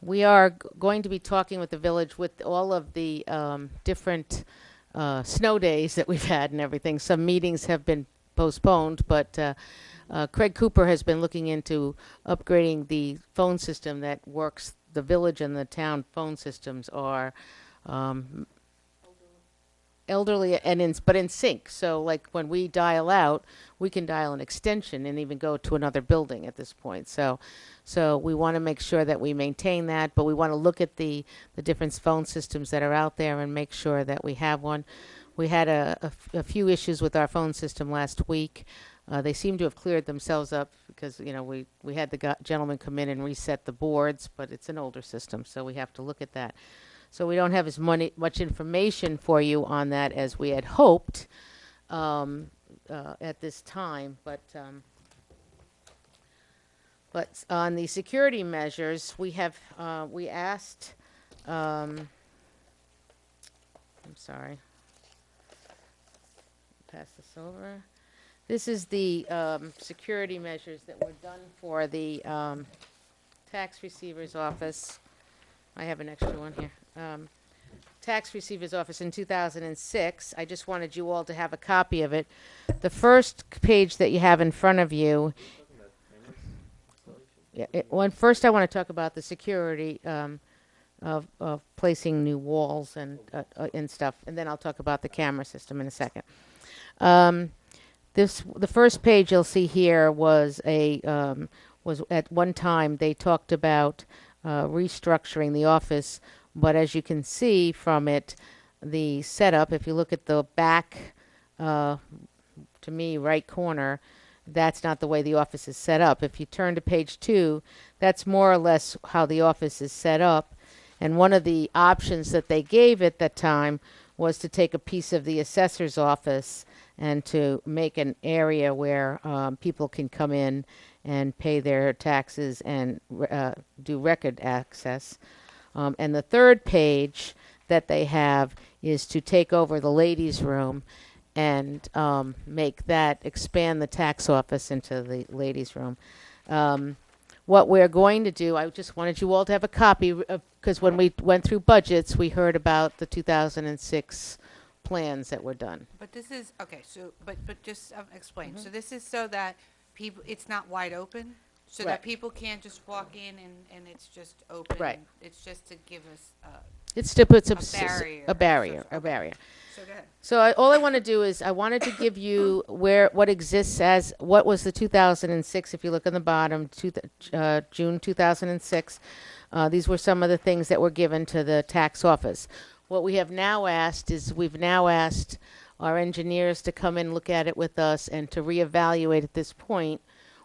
We are going to be talking with the village with all of the different snow days that we've had and everything. Some meetings have been postponed, but Craig Cooper has been looking into upgrading the phone system that works. The village and the town phone systems are elderly and but in sync. So like when we dial out, we can dial an extension and even go to another building at this point. So we want to make sure that we maintain that, but we want to look at the different phone systems that are out there and make sure that we have one. We had a few issues with our phone system last week. They seem to have cleared themselves up because, you know, we had the gentleman come in and reset the boards, but it's an older system, so we have to look at that. So we don't have as much information for you on that as we had hoped at this time. But on the security measures, we asked. I'm sorry. Pass this over. This is the security measures that were done for the tax receiver's office. I have an extra one here. Tax receiver's office in 2006. I just wanted you all to have a copy of it. The first page that you have in front of you. Yeah. First, I want to talk about the security of placing new walls and stuff, and then I'll talk about the camera system in a second. The first page you'll see here was at one time they talked about restructuring the office, but as you can see from it, the setup, if you look at the back, to me, right corner, that's not the way the office is set up. If you turn to page 2, that's more or less how the office is set up. And one of the options that they gave at that time was to take a piece of the assessor's office and to make an area where people can come in and pay their taxes and do record access. And the third page that they have is to take over the ladies' room and expand the tax office into the ladies' room. What we're going to do, I just wanted you all to have a copy, because when we went through budgets, we heard about the 2006 plans that were done. But this is, okay, so, but just explain. So this is so that people, it's not wide open? So Right. that people can't just walk in and it's just open? Right. It's just to give us, It's to put some A barrier. a barrier. so go ahead. So all I want to do is I wanted to give you what exists as what was the 2006. If you look on the bottom, June 2006, these were some of the things that were given to the tax office. What we have now asked is we've now asked our engineers to come and look at it with us and to reevaluate at this point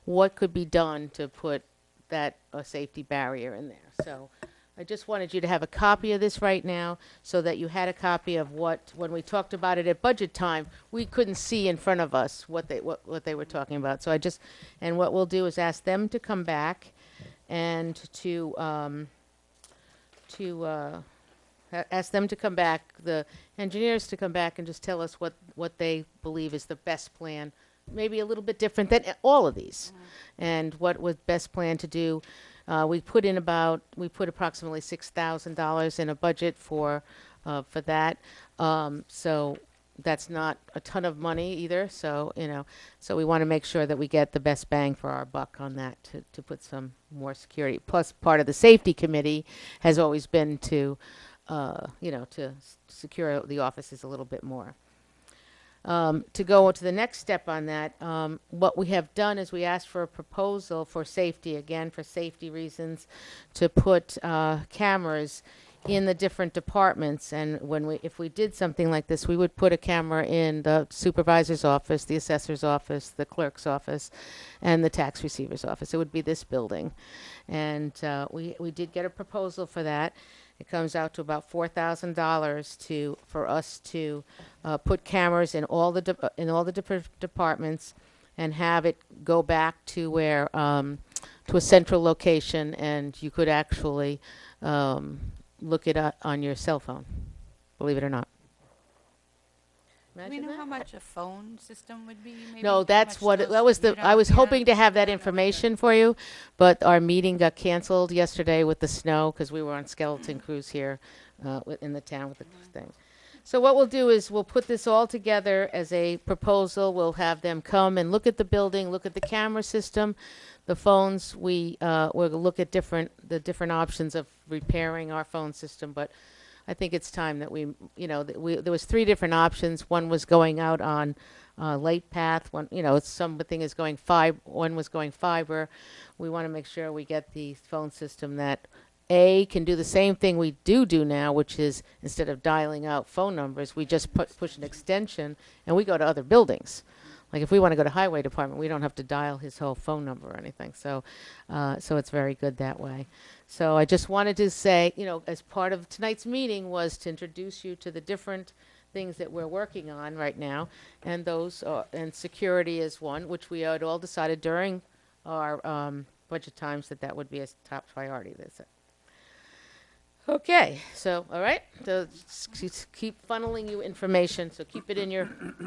what could be done to put that safety barrier in there. So I just wanted you to have a copy of this right now so that you had a copy of when we talked about it at budget time, we couldn't see in front of us what they were talking about. So and what we'll do is ask them to come back and ask them to come back, the engineers to come back and just tell us what they believe is the best plan, maybe a little bit different than all of these, and what was best plan to do. We put approximately $6,000 in a budget for that. So that's not a ton of money either. So so we want to make sure that we get the best bang for our buck on that to put some more security. Plus, part of the safety committee has always been to secure the offices a little bit more. To go to the next step on that, what we have done is we asked for a proposal for safety, again, for safety reasons, to put cameras in the different departments. And if we did something like this, we would put a camera in the supervisor's office, the assessor's office, the clerk's office, and the tax receiver's office. It would be this building. And we did get a proposal for that. It comes out to about $4,000 for us to put cameras in all the different departments and have it go back to where to a central location, and you could actually look it up on your cell phone, believe it or not. Do we Imagine know that. how much a phone system would be? Maybe? No, How that's much what, those- that was you I was don't- hoping to have you that don't know either. information for you, but our meeting got canceled yesterday with the snow, because we were on skeleton crews here in the town with the thing. So what we'll do is we'll put this all together as a proposal. We'll have them come and look at the building, look at the camera system, the phones. We'll look at the different options of repairing our phone system, but I think it's time that there was 3 different options. One was going out on Light Path. One, something is going one was going fiber. We want to make sure we get the phone system that can do the same thing we do now, which is instead of dialing out phone numbers, we just push an extension and we go to other buildings. Like if we want to go to Highway Department, we don't have to dial his whole phone number or anything. So it's very good that way. So I just wanted to say, as part of tonight's meeting was to introduce you to the different things that we're working on right now, and and security is one, which we had all decided during our budget times that would be a top priority. Okay, so all right, so just keep funneling you information. So keep it in your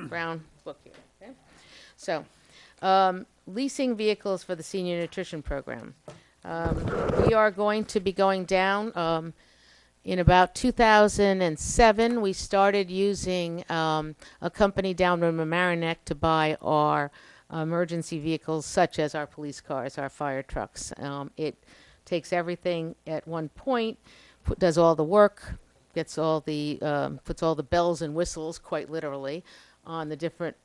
brown book here. Okay, so leasing vehicles for the senior nutrition program. We are going to be going down. In about 2007, we started using a company down in Mamaroneck to buy our emergency vehicles, such as our police cars, our fire trucks. It takes everything at one point, does all the work, puts all the bells and whistles, quite literally, on the different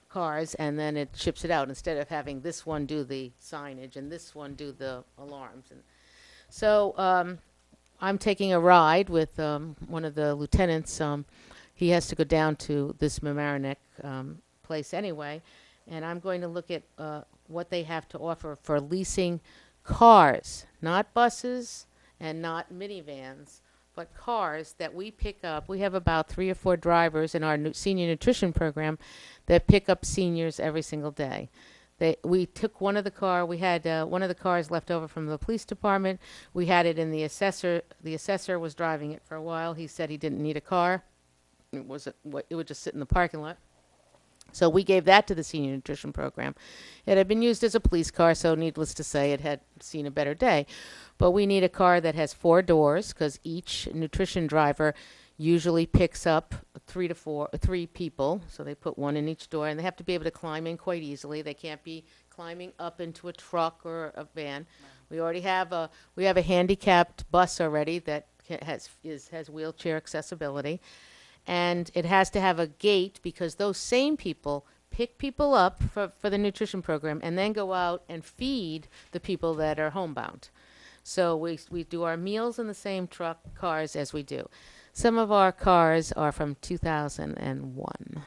cars, and then it ships it out instead of having this one do the signage and this one do the alarms. And so I'm taking a ride with one of the lieutenants. He has to go down to this Mamaroneck place anyway, and I'm going to look at what they have to offer for leasing cars, not buses and not minivans, but cars that we pick up. We have about 3 or 4 drivers in our senior nutrition program that pick up seniors every single day. We took one of the car. We had one of the cars left over from the police department. We had it in the assessor. The assessor was driving it for a while. He said he didn't need a car. It would just sit in the parking lot. So we gave that to the senior nutrition program. It had been used as a police car, so needless to say, it had seen a better day. But we need a car that has 4 doors, because each nutrition driver usually picks up 3 people. So they put one in each door, and they have to be able to climb in quite easily. They can't be climbing up into a truck or a van. We already have a handicapped bus already that has wheelchair accessibility. And it has to have a gate, because those same people pick people up for the nutrition program and then go out and feed the people that are homebound. So we do our meals in the same cars as we do. Some of our cars are from 2001.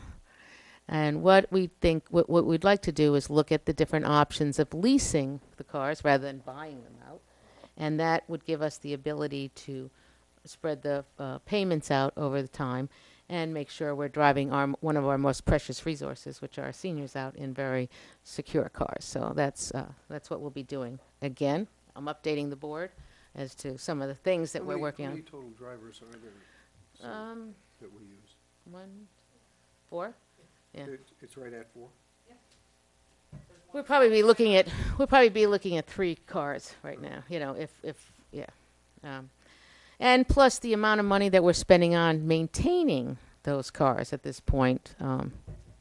And what we'd like to do is look at the different options of leasing the cars rather than buying them out. And that would give us the ability to spread the payments out over the time and make sure we're driving one of our most precious resources, which are our seniors, out in very secure cars. So that's what we'll be doing. Again, I'm updating the board as to some of the things that we're working How on. many total drivers are there that we use? 1, 4. Yeah. It's right at 4? We'll probably be looking at 3 cars right now. And plus the amount of money that we're spending on maintaining those cars at this point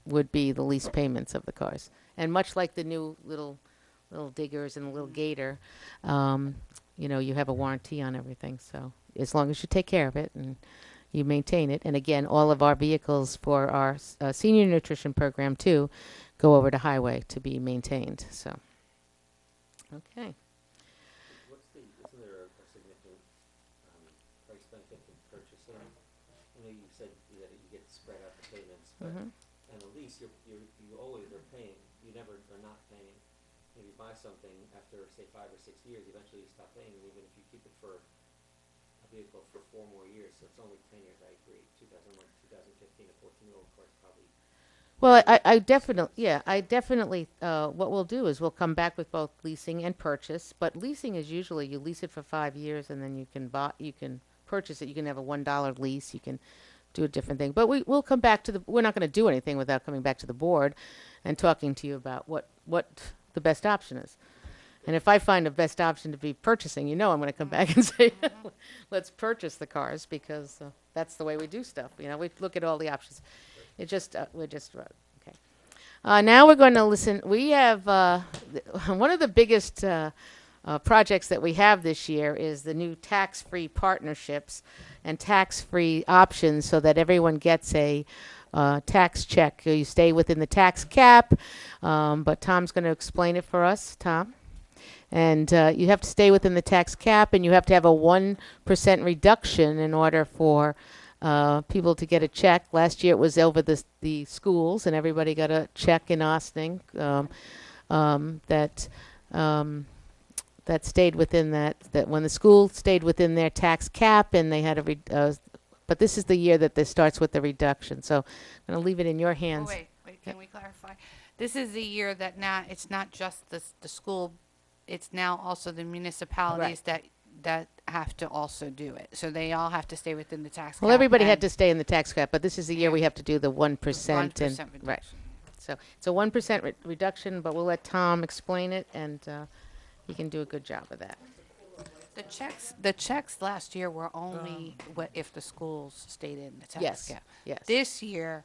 would be the lease payments of the cars. And much like the new little diggers and the little gator, you have a warranty on everything. So as long as you take care of it and you maintain it. And again, all of our vehicles for our senior nutrition program too go over to Highway to be maintained. So, okay. Isn't there a significant price benefit to purchasing? I know you said that you get to spread out the payments, but and at least you always are paying. You never are not paying. If you buy something after, say, 5 or 6 years, eventually you stop paying, and even if you keep it for a vehicle for 4 more years, so it's only 10 years. I agree. 2001, 2015, a 14-year-old car is probably Well, I definitely, yeah, I definitely, what we'll do is we'll come back with both leasing and purchase, but leasing is usually you lease it for 5 years and then you can purchase it. You can have a $1 lease, you can do a different thing. But we'll come back to we're not going to do anything without coming back to the board and talking to you about what the best option is. And if I find a best option to be purchasing, I'm going to come back and say, let's purchase the cars because that's the way we do stuff. We look at all the options. We're just okay. Now we're going to listen. We have one of the biggest projects that we have this year is the new tax-free partnerships and tax-free options so that everyone gets a tax check. You stay within the tax cap, but Tom's going to explain it for us. Tom? And you have to stay within the tax cap, and you have to have a 1% reduction in order for people to get a check. Last year it was over the schools, and everybody got a check in Austin that stayed within that when the school stayed within their tax cap, and they had but this is the year that this starts with the reduction. So I'm going to leave it in your hands. Oh, wait, can we clarify? This is the year that now it's not just the school, it's now also the municipalities that have to also do it. So they all have to stay within the tax cap. Well, everybody had to stay in the tax cap, but this is the year we have to do the 1%. 1% reduction. Right. So it's a 1% reduction, but we'll let Tom explain it, and he can do a good job of that. The checks last year were only if the schools stayed in the tax Yes, cap. yes. This year,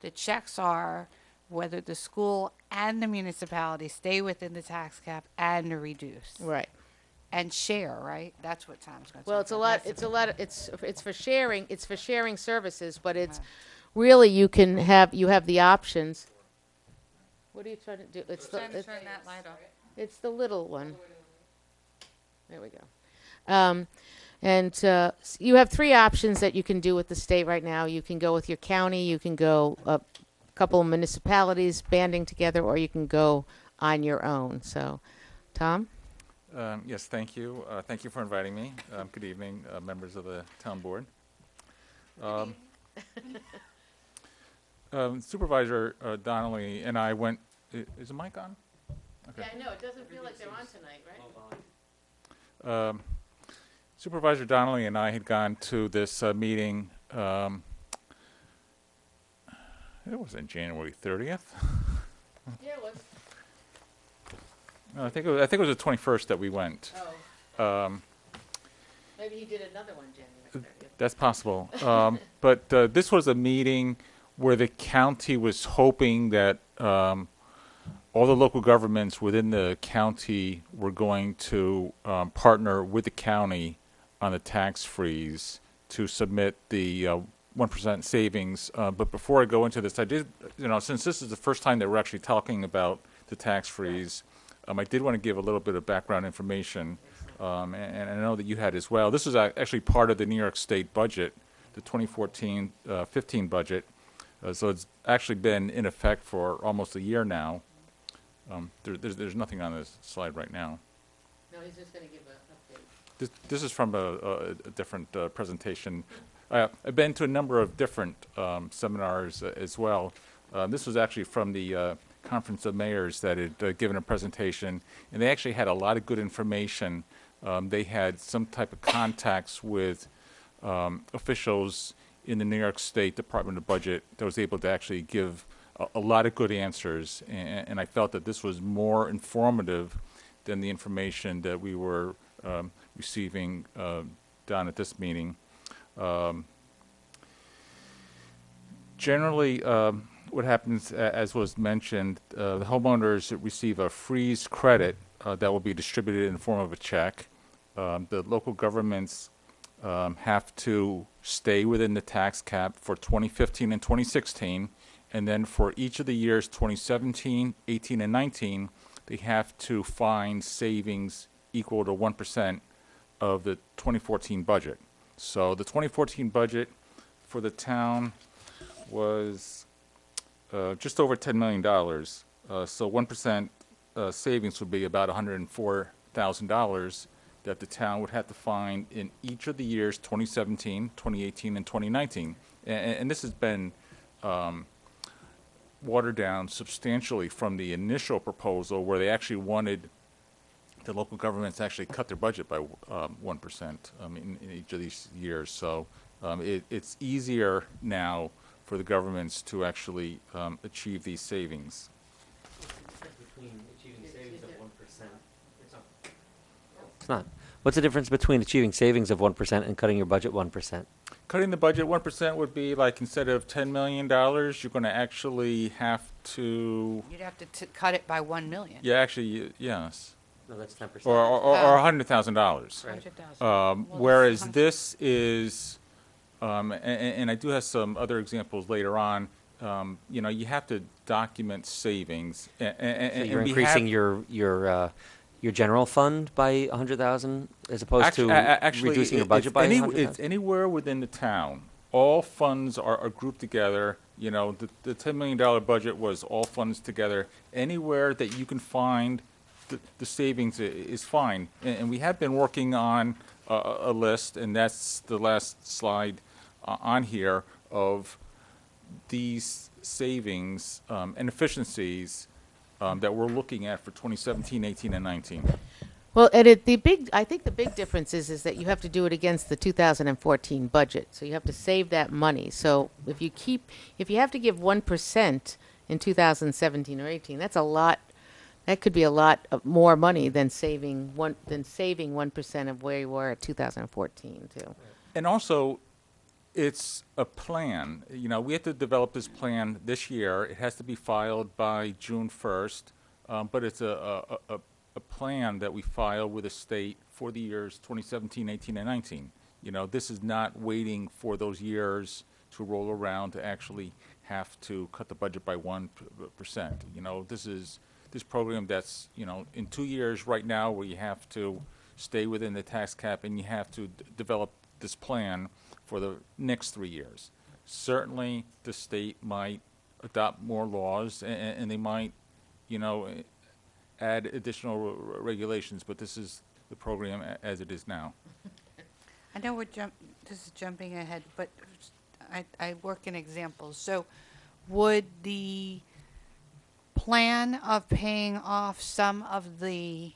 the checks are whether the school and the municipality stay within the tax cap and reduce. Right. And share, right? That's what Tom's going to Well, talk it's a about. lot. That's It's the a lot. It's for sharing. It's for sharing services, but it's really you have the options. What are you trying to do? It's Trying to turn that light off. It's the little one. There we go. You have three options that you can do with the state right now. You can go with your county. You can go a couple of municipalities banding together, or you can go on your own. So, Tom? Yes, thank you. Thank you for inviting me. Good evening, members of the town board. Supervisor Donnelly and I went. Is the mic on? Okay. Yeah, I know. It doesn't feel like they're on tonight, right? Supervisor Donnelly and I had gone to this meeting. It was on January 30th. Yeah, it was. No, I think it was the 21st that we went. Oh. Maybe he did another one January 30th. That's possible. But this was a meeting where the county was hoping that all the local governments within the county were going to partner with the county on the tax freeze to submit the 1% savings. But before I go into this, I did, since this is the first time that we're actually talking about the tax freeze, I did want to give a little bit of background information, and I know that you had as well. This is actually part of the New York State budget, the 2014-15 budget. So it's actually been in effect for almost a year now. There's nothing on this slide right now. No, he's just going to give an update. This is from a different presentation. I've been to a number of different seminars as well. This was actually from the Conference of Mayors that had given a presentation, and they actually had a lot of good information. They had some type of contacts with officials in the New York State Department of Budget that was able to actually give a lot of good answers, and I felt that this was more informative than the information that we were receiving down at this meeting. Generally, what happens, as was mentioned, the homeowners receive a freeze credit that will be distributed in the form of a check. The local governments have to stay within the tax cap for 2015 and 2016, and then for each of the years 2017, 18, and 19, they have to find savings equal to 1% of the 2014 budget. So the 2014 budget for the town was just over $10 million. So 1% savings would be about $104,000 that the town would have to find in each of the years 2017, 2018, and 2019. And this has been watered down substantially from the initial proposal, where they actually wanted the local governments to actually cut their budget by 1% in each of these years. So it's easier now for the governments to actually achieve these savings. Between achieving savings of 1%. It's not. What's the difference between achieving savings of 1% and cutting your budget 1%? Cutting the budget 1% would be like, instead of $10 million, you're going to actually have to, You'd have to cut it by 1 million. yeah, actually, yes, No, that's 10%. or $100,000. Right. 100,000. Whereas 100. this is, and I do have some other examples later on, you have to document savings. So you're increasing your general fund by 100,000 as opposed to reducing your budget by 100,000? It's anywhere within the town. All funds are grouped together. The $10 million budget was all funds together. Anywhere that you can find the savings is fine. And we have been working on a list, and that's the last slide on here, of these savings and efficiencies that we're looking at for 2017, 18, and 19. Well, and I think the big difference is that you have to do it against the 2014 budget. So you have to save that money. So if you have to give 1% in 2017 or 18, that's a lot. That could be a lot of more money than saving 1% of where you were at 2014 too. And also, it's a plan. We have to develop this plan this year. It has to be filed by June 1st, but it's a plan that we file with the state for the years 2017, 18, and 19. This is not waiting for those years to roll around to actually have to cut the budget by 1%. This is this program that's, in 2 years right now, where you have to stay within the tax cap and you have to develop this plan for the next 3 years. Certainly, the state might adopt more laws, and they might, add additional regulations, but this is the program as it is now. I know this is jumping ahead, but I work in examples. So would the plan of paying off some of the,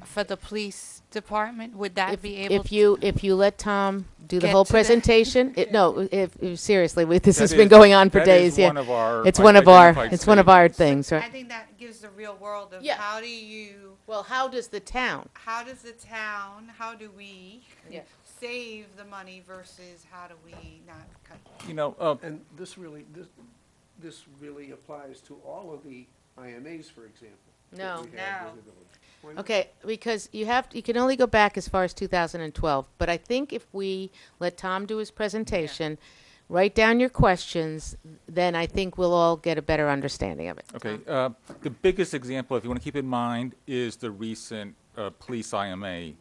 for the police department, would that be able to? If you let Tom do the Get whole to the- presentation, if seriously, this has That been is- going on for that days. is Yeah, one of our it's one of our identified savings. things, right? I think that gives the real world of Yeah. how do you, Well, how does the town? how does the town, how do we Yeah. save the money versus how do we not cut? And this really applies to all of the IMAs, for example. that No. we have No. with the village. Why not? Okay, because you can only go back as far as 2012. But I think if we let Tom do his presentation, write down your questions, then I think we'll all get a better understanding of it. Okay, the biggest example, if you want to keep in mind, is the recent police IMA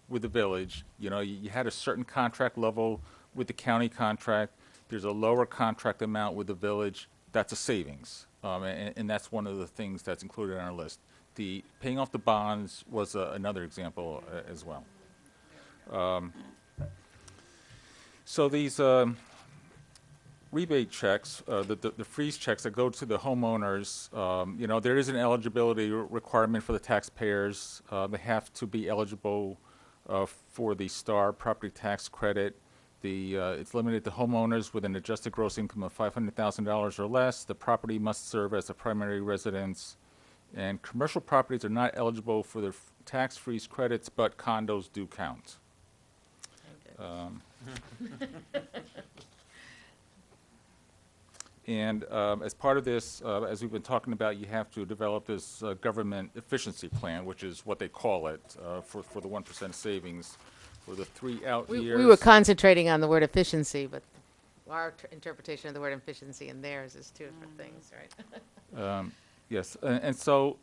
with the village. You had a certain contract level with the county contract. There's a lower contract amount with the village. That's a savings, and that's one of the things that's included on our list. The paying off the bonds was another example as well. So these rebate checks, the freeze checks that go to the homeowners, there is an eligibility requirement for the taxpayers. They have to be eligible for the STAR property tax credit. It's limited to homeowners with an adjusted gross income of $500,000 or less. The property must serve as a primary residence. And commercial properties are not eligible for the tax freeze credits, but condos do count. And as part of this, as we've been talking about, you have to develop this government efficiency plan, which is what they call it, for the 1% savings for the 3 out years. We were concentrating on the word efficiency, but our interpretation of the word efficiency and theirs is two different things, right? Yes, and so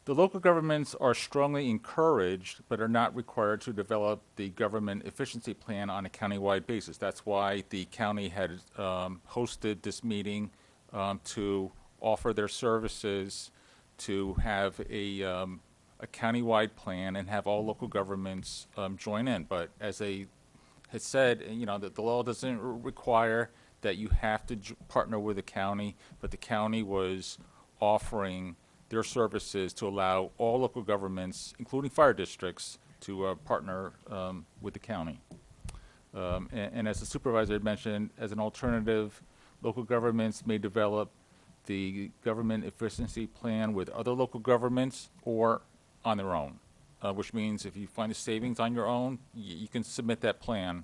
the local governments are strongly encouraged, but are not required to develop the government efficiency plan on a countywide basis. That's why the county had hosted this meeting to offer their services, to have a countywide plan and have all local governments join in. But as they had said, that the law doesn't require that you have to partner with the county, but the county was offering their services to allow all local governments, including fire districts, to partner with the county. And as the supervisor had mentioned, as an alternative, local governments may develop the government efficiency plan with other local governments or on their own, which means if you find a savings on your own, you can submit that plan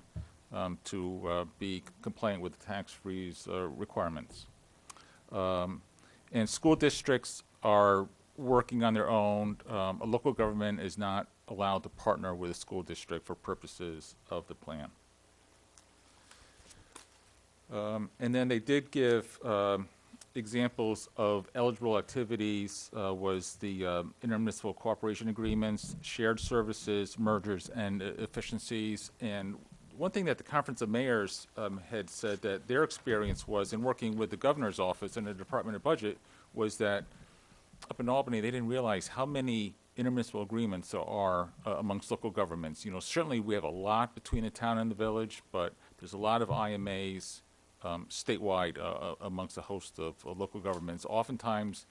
to be compliant with the tax freeze requirements. And school districts are working on their own. A local government is not allowed to partner with a school district for purposes of the plan. And then they did give examples of eligible activities was the intermunicipal cooperation agreements, shared services, mergers, and efficiencies. And one thing that the Conference of Mayors had said that their experience was in working with the governor's office and the Department of Budget was that up in Albany, they didn't realize how many intermunicipal agreements there are amongst local governments. You know, certainly we have a lot between the town and the village, but there's a lot of IMAs statewide amongst a host of local governments. Oftentimes,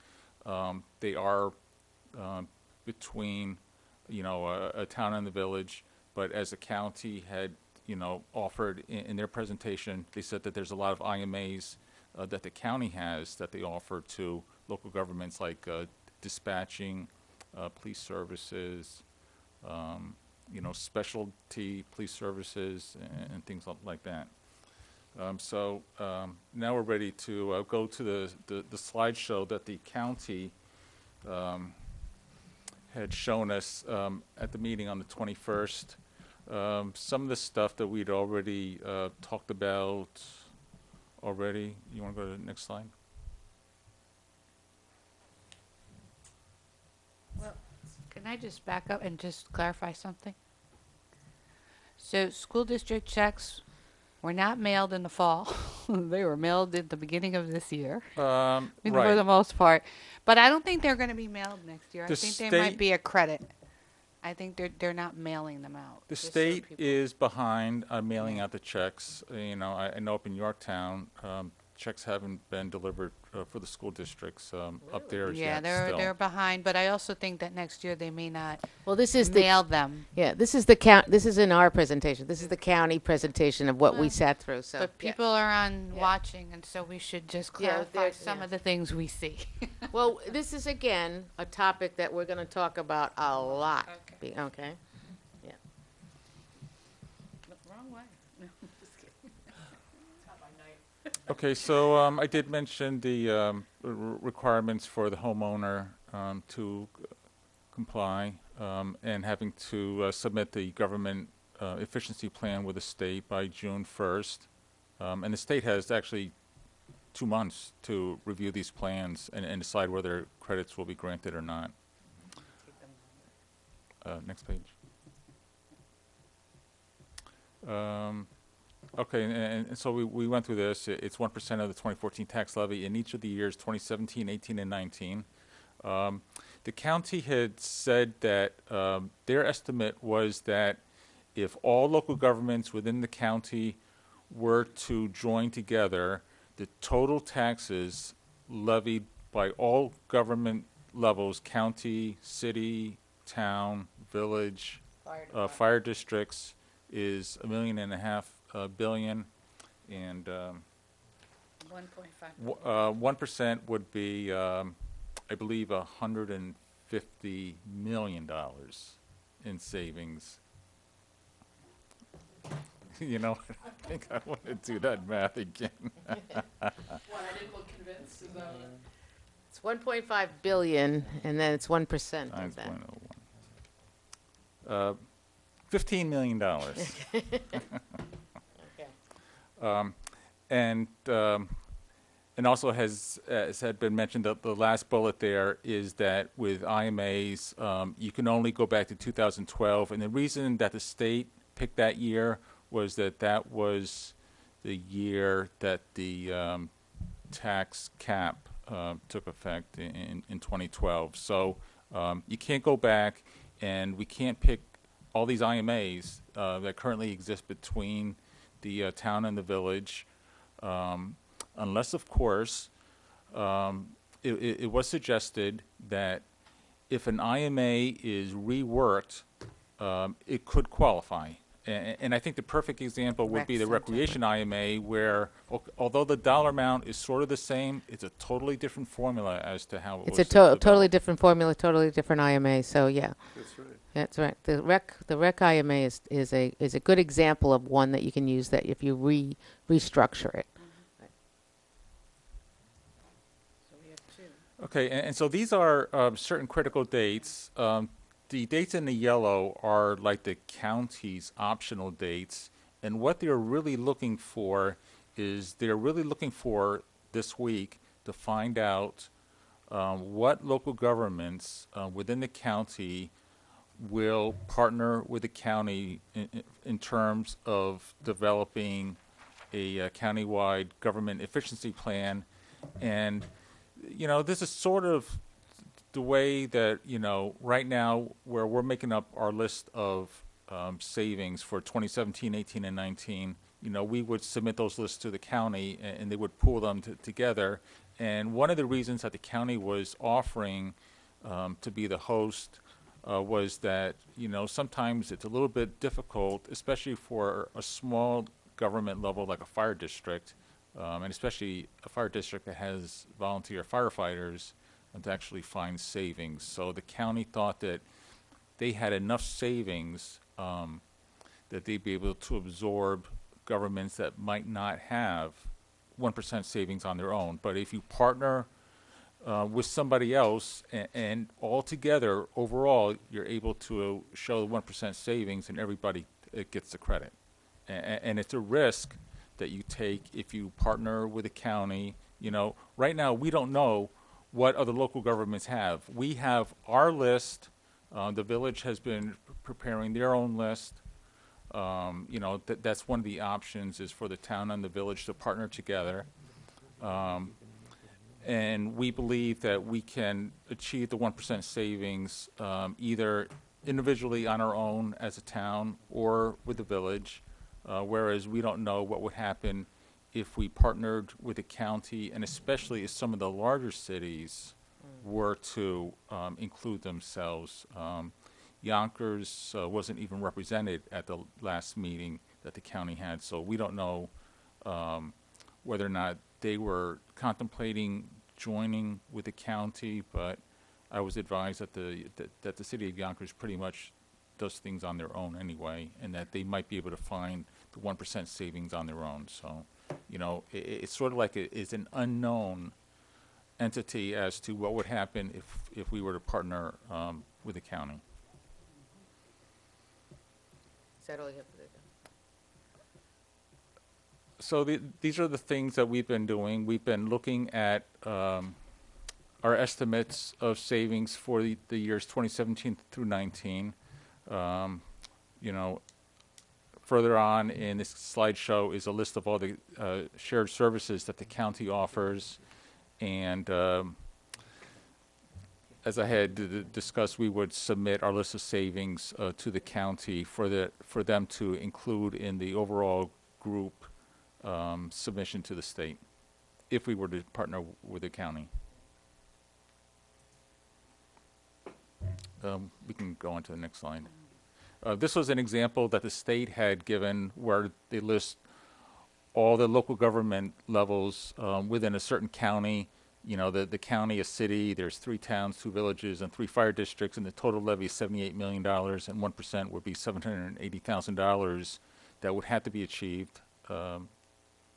they are between, you know, a town and the village, but as the county had, you know, offered in their presentation, they said that there's a lot of IMAs that the county has that they offer to local governments, like dispatching, police services, you know, specialty police services, and things like that. So now we're ready to go to the slideshow that the county had shown us at the meeting on the 21st. Some of the stuff that we'd already talked about already. You want to go to the next slide? Well, can I just back up and just clarify something? So school district checks were not mailed in the fall. They were mailed at the beginning of this year, for Right. the most part. But I don't think they're going to be mailed next year. I The think they might state- be a credit. I think they're not mailing them out. The just so state people- is behind on mailing out the checks. You know, I know up in Yorktown, checks haven't been delivered for the school districts up there as Yeah, yet they're still. behind. But I also think that next year they may not Well, this is the mail them. yeah. This is the count. This is in our presentation. This is the county presentation of what we Well, sat through. So But yeah. people are on Yeah. watching, and so we should just Yeah, clarify they're- some yeah. of the things we see. Well, this is again a topic that we're going to talk about a lot. Okay. Okay. Wrong way. Okay, so I did mention the requirements for the homeowner to comply and having to submit the government efficiency plan with the state by June 1st. And the state has actually 2 months to review these plans and decide whether credits will be granted or not. Next page. Okay, and so we went through this. It's 1% of the 2014 tax levy in each of the years 2017, 18, and 19. The county had said that their estimate was that if all local governments within the county were to join together, the total taxes levied by all government levels, county, city, town, village, fire districts, is $1.5 billion, and 1% would be, I believe, $150 million in savings. You know, I think I want to do that math again. It's 1.5 billion, and then it's 1% of Times that. 0.01. $15 million. And also has, as had been mentioned, the last bullet there is that with IMAs, you can only go back to 2012. And the reason that the state picked that year was that that was the year that the tax cap took effect in 2012. So you can't go back, and we can't pick all these IMAs that currently exist between the town and the village unless, of course, it was suggested that if an IMA is reworked, it could qualify. And I think the perfect example would Rec be the center. recreation IMA, where although the dollar amount is sort of the same, it's a totally different formula as to how it It's was a totally developed. different formula, totally different IMA. So yeah, That's right. that's right. The rec IMA is a good example of one that you can use that if you restructure it. Okay, and so these are certain critical dates. The dates in the yellow are like the county's optional dates, and what they're really looking for is they're really looking for this week to find out what local governments within the county will partner with the county in terms of developing a countywide government efficiency plan. And this is sort of the way that, right now, where we're making up our list of savings for 2017, 18, and 19, we would submit those lists to the county, and they would pool them together. And one of the reasons that the county was offering to be the host was that, sometimes it's a little bit difficult, especially for a small government level like a fire district, and especially a fire district that has volunteer firefighters, to actually find savings. So the county thought that they had enough savings that they'd be able to absorb governments that might not have 1% savings on their own. But if you partner with somebody else, and all together, overall, you're able to show the 1% savings, and everybody gets the credit. And it's a risk that you take if you partner with a county. Right now, we don't know what other local governments have. We have our list. The village has been preparing their own list. That's one of the options, is for the town and the village to partner together. And we believe that we can achieve the 1% savings either individually on our own as a town or with the village, whereas we don't know what would happen if we partnered with the county, and especially if some of the larger cities were to include themselves. Yonkers wasn't even represented at the last meeting that the county had, so we don't know whether or not they were contemplating joining with the county, but I was advised that the city of Yonkers pretty much does things on their own anyway, and that they might be able to find the 1% savings on their own. So, it's sort of like it's an unknown entity as to what would happen if we were to partner with the county. Is that all you have to do? So these are the things that we've been doing. We've been looking at our estimates of savings for the years 2017 through 19. Further on in this slideshow is a list of all the shared services that the county offers. And as I had discussed, we would submit our list of savings to the county for them to include in the overall group submission to the state, if we were to partner with the county. We can go on to the next slide. This was an example that the state had given, where they list all the local government levels within a certain county. The county, a city, there's 3 towns, 2 villages, and 3 fire districts, and the total levy is $78 million, and 1% would be $780,000 that would have to be achieved.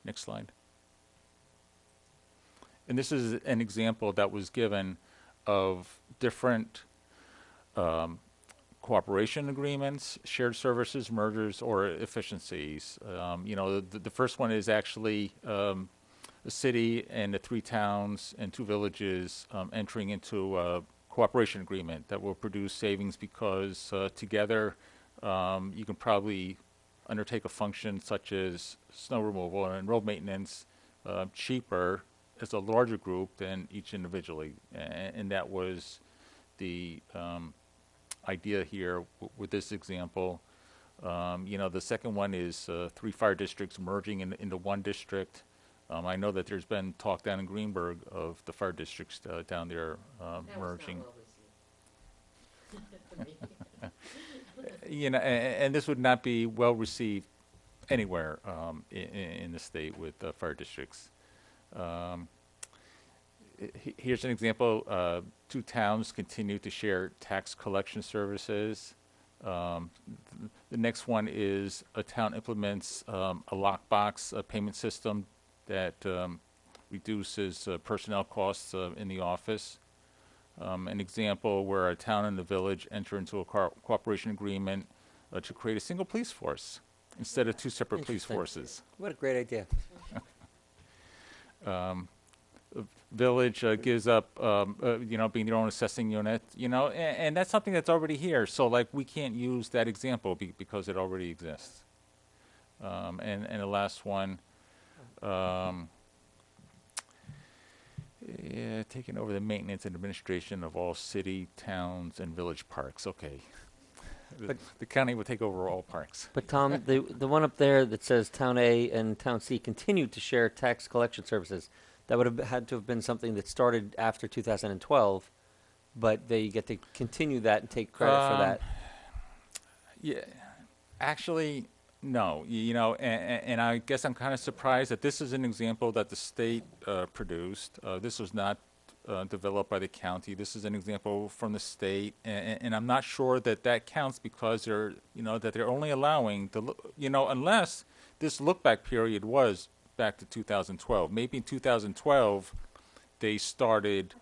Next slide. And this is an example that was given of different cooperation agreements, shared services, mergers, or efficiencies. The first one is actually a city and the 3 towns and 2 villages entering into a cooperation agreement that will produce savings, because together you can probably undertake a function such as snow removal and road maintenance cheaper as a larger group than each individually. And that was the idea here with this example. The second one is 3 fire districts merging into 1 district. I know that there's been talk down in Greenberg of the fire districts down there merging. You know, and this would not be well received anywhere in the state with fire districts. Here's an example. Two towns continue to share tax collection services. The next one is a town implements a lockbox payment system that reduces personnel costs in the office. An example where a town and the village enter into a cooperation agreement to create a single police force instead of two separate police Interesting. forces. What a great idea. Village gives up, you know, being their own assessing unit, you know, and that's something that's already here. So, like, we can't use that example because it already exists. And the last one, yeah, taking over the maintenance and administration of all city, towns, and village parks. Okay. The county will take over all parks. But Tom, the one up there that says Town A and Town C continue to share tax collection services, that would have had to have been something that started after 2012, but they get to continue that and take credit for that. Yeah, actually, no. You know, and I guess I'm kind of surprised that this is an example that the state produced. This was not developed by the county. This is an example from the state, and I'm not sure that that counts because they're, you know, that they're only allowing the, you know, unless this look back period was back to 2012. Maybe in 2012 they started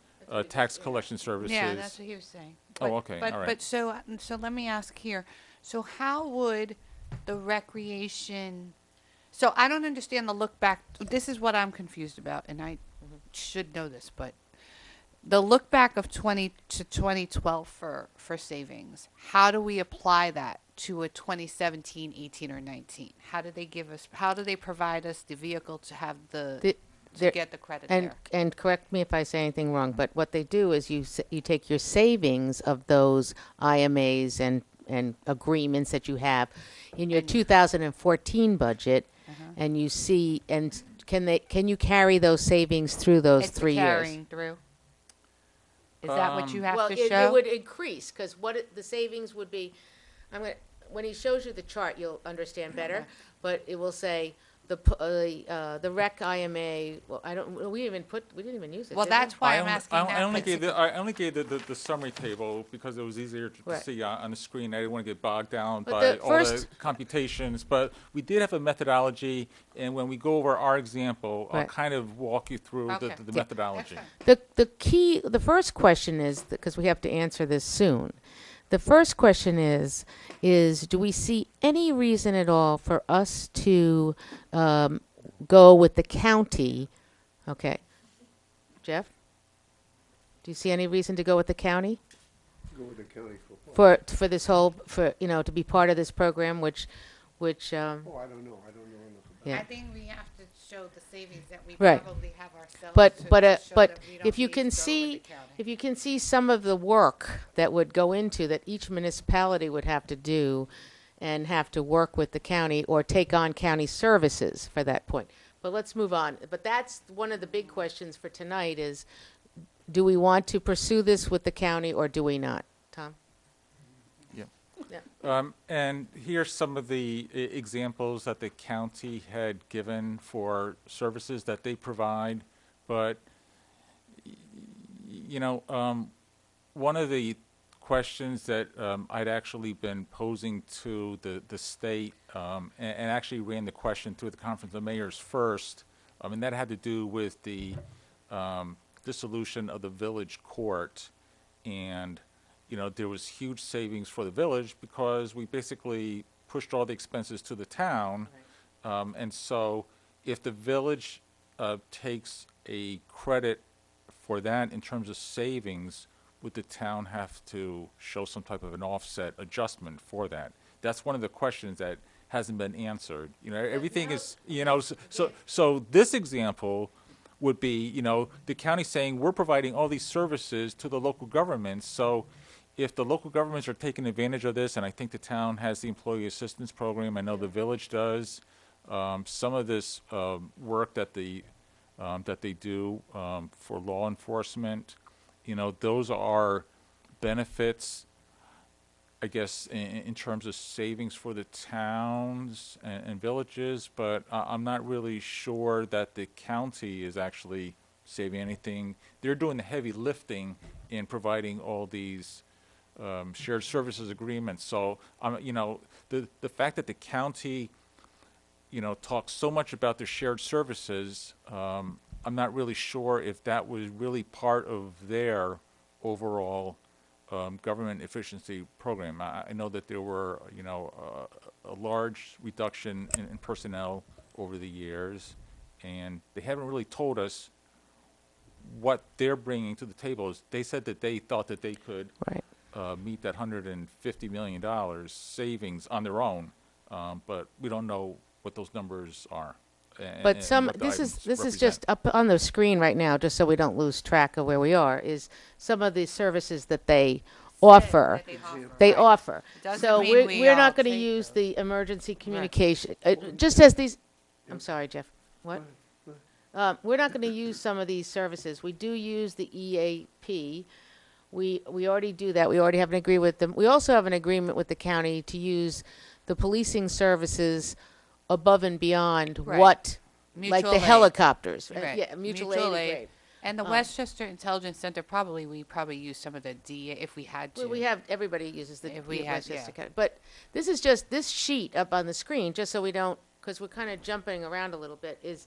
tax collection services. Yeah, that's what he was saying. Oh, okay, But, all right. but so let me ask here. So how would the recreation? So I don't understand the look back. This is what I'm confused about, and I should know this, but the look back of 20 to 2012 for savings. How do we apply that to a 2017, 18, or 19? How do they give us? How do they provide us the vehicle to have to get the credit there? And correct me if I say anything wrong, but what they do is you take your savings of those IMAs and agreements that you have in your 2014 budget, and you see, and can you carry those savings through those It's 3 years? carrying through. Is that what you have Well, to it show? would increase because the savings would be. When he shows you the chart, you'll understand better. But it will say the rec IMA. Well, we didn't even use it. Well, did that's we? why I I'm only- asking that. I only particular- gave the summary table because it was easier to Right. see on the screen. I didn't want to get bogged down But by the all the first- computations. But we did have a methodology, and when we go over our example, I'll Right. kind of walk you through Okay. the methodology. The first question is, because we have to answer this soon. The first question is do we see any reason at all for us to go with the county? Okay. Jeff? Do you see any reason to go with the county Go with the county for what? for this whole, to be part of this program, which Oh, I don't know. I don't know enough about yeah. I think we have to show the savings that we Right. probably have ourselves. But to show but that we don't if you need can to go with see the county. if you can see some of the work that would go into that each municipality would have to do and have to work with the county or take on county services for that point. But let's move on. But that's one of the big questions for tonight is do we want to pursue this with the county or do we not? Tom? And here's some of the examples that the county had given for services that they provide. But, you know, one of the questions that I'd actually been posing to the state and actually ran the question to the Conference of Mayors first, and that had to do with the dissolution of the village court. And you know, there was huge savings for the village because we basically pushed all the expenses to the town. And so if the village takes a credit for that in terms of savings, would the town have to show some type of an offset adjustment for that? That's one of the questions that hasn't been answered. You know, everything is, you know, so this example would be, you know, the county saying we're providing all these services to the local governments. So if the local governments are taking advantage of this, and I think the town has the employee assistance program, I know the village does, some of this work that the that they do for law enforcement. You know, those are benefits, I guess, in terms of savings for the towns and villages, but I'm not really sure that the county is actually saving anything. They're doing the heavy lifting in providing all these shared services agreements. So, you know, the fact that the county, you know, talks so much about their shared services, I'm not really sure if that was really part of their overall government efficiency program. I know that there were, you know, a large reduction in personnel over the years, and they haven't really told us what they're bringing to the table. They said that they thought that they could Right. meet that $150 million savings on their own, but we don't know what those numbers are. But and some, what the this is, items this is represent. just up on the screen right now, just so we don't lose track of where we are, is some of the services that they offer. They Right. offer. Doesn't So mean we're, we we're all not gonna take use those. the emergency communication, just as these, I'm sorry, Jeff, what? We're not gonna use some of these services. We do use the EAP. We already do that. We already have an agreement with them. We also have an agreement with the county to use the policing services above and beyond Right. what, like Mutual the aid. helicopters. Right. Yeah, mutual Mutual aid is aid. great. And the Westchester Intelligence Center, we probably use some of the DA if we had to. Well, we have, everybody uses the If we had- Westchester yeah. County. But this is just, this sheet up on the screen, just so we don't, because we're kind of jumping around a little bit, is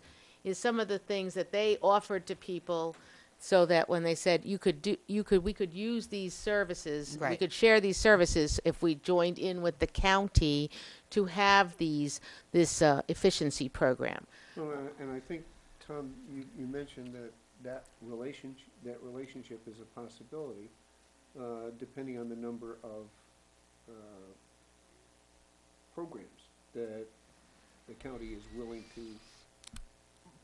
some of the things that they offered to people so that when they said we could use these services, we Right. could share these services if we joined in with the county to have this efficiency program. Well, and I think, Tom, you mentioned that relationship is a possibility, depending on the number of programs that the county is willing to.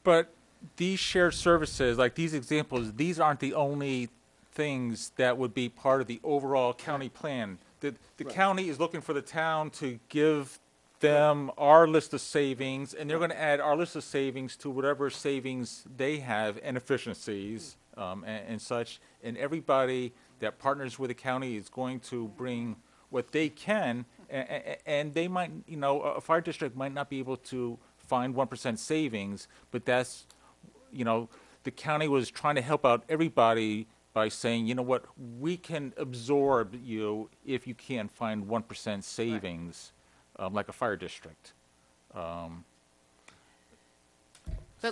But these shared services, like these examples, these aren't the only things that would be part of the overall county plan. The Right. county is looking for the town to give them our list of savings, and they're going to add our list of savings to whatever savings they have and efficiencies and such. And everybody that partners with the county is going to bring what they can, and they might, you know, a fire district might not be able to find 1% savings, but that's, you know, the county was trying to help out everybody by saying, you know what, we can absorb you if you can't find 1% savings, like a fire district. But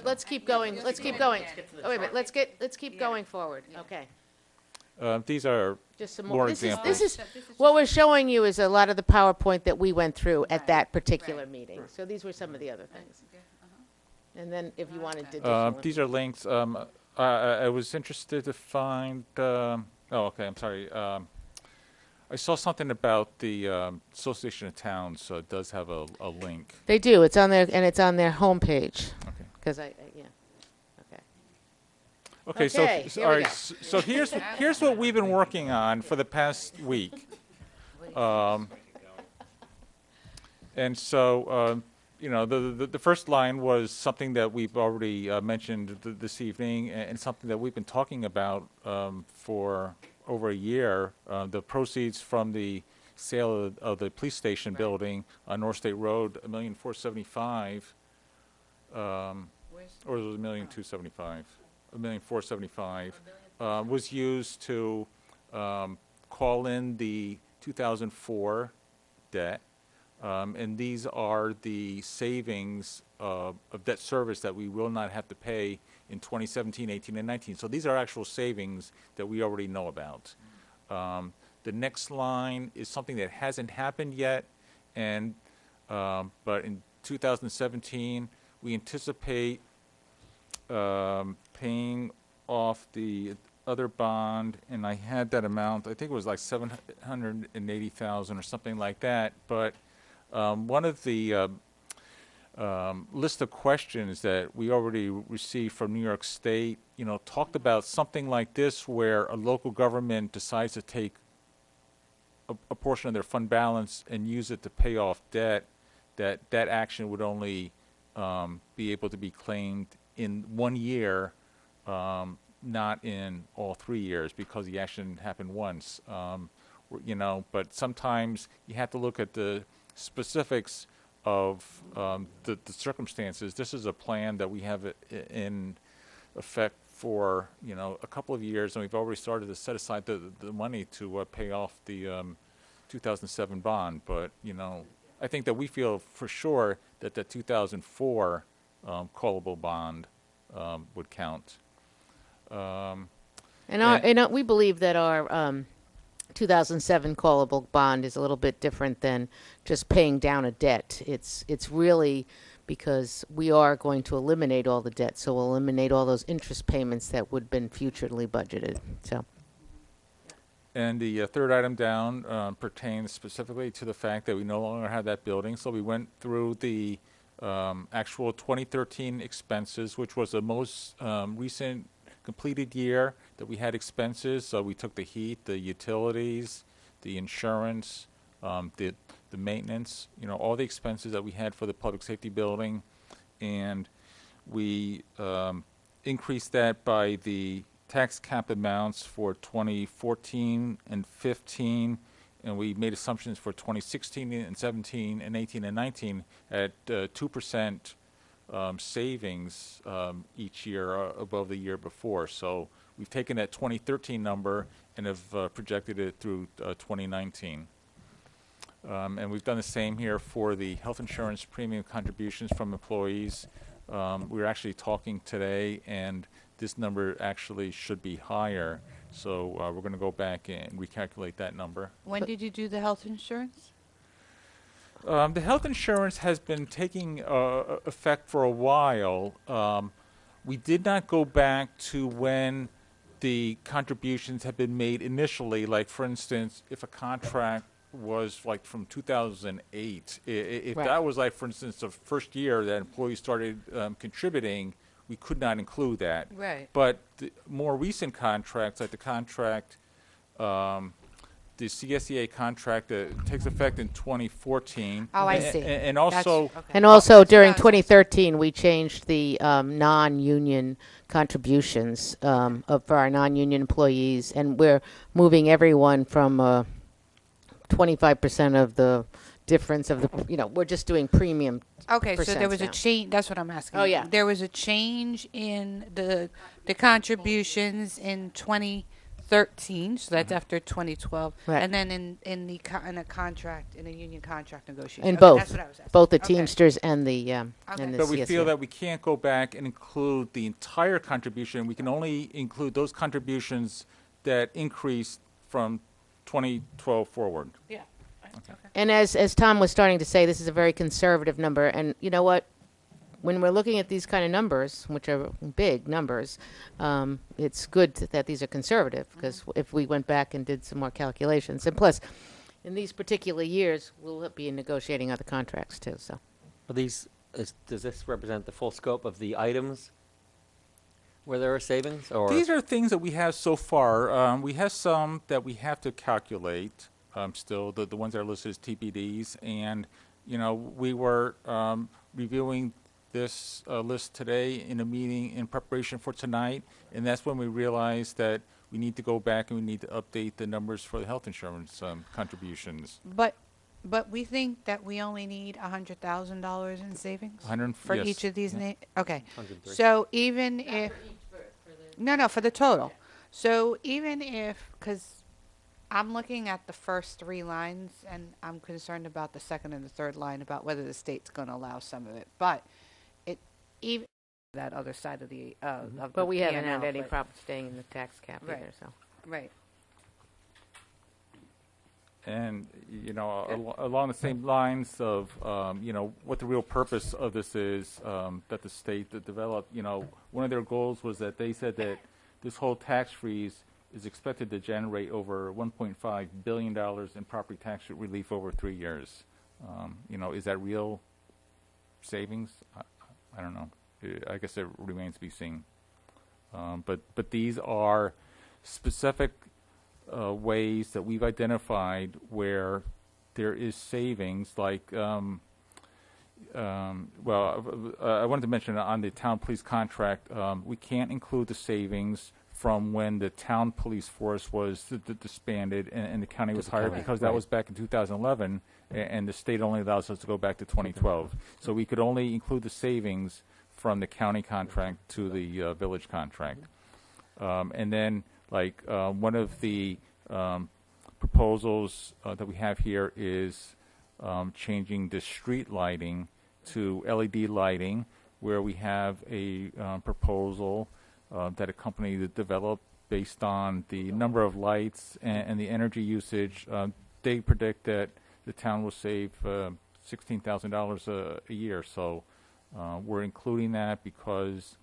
let's keep going, let's keep going. Oh, wait a minute, let's keep going forward, okay. These are Just some more more. examples. This is, what we're showing you is a lot of the PowerPoint that we went through at that particular Right. meeting. So these were some of the other things. And then if you wanted Okay. additional. these are links. I was interested to find. Oh, okay. I'm sorry. I saw something about the Association of Towns. Does have a link. They do, it's on their, and it's on their homepage, Okay. because yeah, okay. Okay. Okay, So here all we right. go. So here's what we've been working on for the past week. And so, you know, the first line was something that we've already mentioned this evening, and something that we've been talking about for over a year. The proceeds from the sale of the police station building on North State Road, $1,475,000, or was it $1,275,000? $1,475,000 was used to call in the 2004 debt. And these are the savings of debt service that we will not have to pay in 2017, 18, and 19. So these are actual savings that we already know about. The next line is something that hasn't happened yet, and but in 2017, we anticipate paying off the other bond, and I had that amount. I think it was like $780,000 or something like that. But one of the list of questions that we already received from New York State, you know, talked about something like this, where a local government decides to take a portion of their fund balance and use it to pay off debt. That action would only be able to be claimed in 1 year, not in all 3 years, because the action happened once. But sometimes you have to look at the specifics of the circumstances. This is a plan that we have in effect for a couple of years, and we've already started to set aside the money to pay off the 2007 bond. But I think that we feel for sure that the 2004 callable bond would count. We believe that our 2007 callable bond is a little bit different than just paying down a debt. It's really because we are going to eliminate all the debt, so we'll eliminate all those interest payments that would have been futurely budgeted. So. And the third item down pertains specifically to the fact that we no longer have that building. So we went through the actual 2013 expenses, which was the most recent completed year that we had expenses. So we took the heat, the utilities, the insurance, the maintenance, all the expenses that we had for the public safety building, and we increased that by the tax cap amounts for 2014 and 15, and we made assumptions for 2016 and 17 and 18 and 19 at 2% savings each year above the year before. So we've taken that 2013 number and have projected it through 2019. And we've done the same here for the health insurance premium contributions from employees. We were actually talking today, and this number actually should be higher. So we're going to go back and recalculate that number. When did you do the health insurance? The health insurance has been taking effect for a while. We did not go back to when the contributions had been made initially. Like, for instance, if a contract was like from 2008, if Right. that was like, for instance, the first year that employees started contributing, we could not include that. Right. But the more recent contracts, like the contract, the CSEA contract that takes effect in 2014. Oh, I a- see. And That's- also, okay. And also That's during what I was- 2013, we changed the non-union contributions for our non-union employees, and we're moving everyone from 25% of the difference of the, we're just doing premium. Okay, so there was a now. change. That's what I'm asking. Oh, yeah. There was a change in the contributions in 2013, so that's after 2012, Right. and then in a contract, in a union contract negotiation. In Okay, both, that's what I was asking. both the Okay. Teamsters and the Okay. and the but we feel CSEA. that we can't go back and include the entire contribution. We can only include those contributions that increased from 2012 forward. Yeah. And as Tom was starting to say, this is a very conservative number. And you know what? When we're looking at these kind of numbers, which are big numbers, it's good that these are conservative, because if we went back and did some more calculations, and plus, in these particular years, we'll be negotiating other contracts too. So Are these, does this represent the full scope of the items where there are savings, or? These are things that we have so far. We have some that we have to calculate still, the ones that are listed as TBDs. And, we were reviewing this list today in a meeting in preparation for tonight. And that's when we realized that we need to go back and we need to update the numbers for the health insurance contributions. But we think that we only need $100,000 in savings 100 for yes, each of these. yeah. Okay. 103. So even if no, for the total. So even if, because I'm looking at the first three lines, and I'm concerned about the second and the third line about whether the state's going to allow some of it. But it even that other side of the of the but we haven't P&L, had any but- problem staying in the tax cap Right. either. So Right. And, along the same lines of, what the real purpose of this is, that the state that developed, one of their goals was that they said that this whole tax freeze is expected to generate over $1.5 billion in property tax relief over 3 years. Is that real savings? I don't know. I guess it remains to be seen. But these are specific ways that we've identified where there is savings, like I wanted to mention on the town police contract, we can't include the savings from when the town police force was disbanded and the county was hired, because that was back in 2011, and the state only allows us to go back to 2012. So we could only include the savings from the county contract to the village contract. And then, one of the proposals that we have here is changing the street lighting to LED lighting, where we have a proposal that a company that developed based on the number of lights and the energy usage. They predict that the town will save $16,000 a year. So we're including that because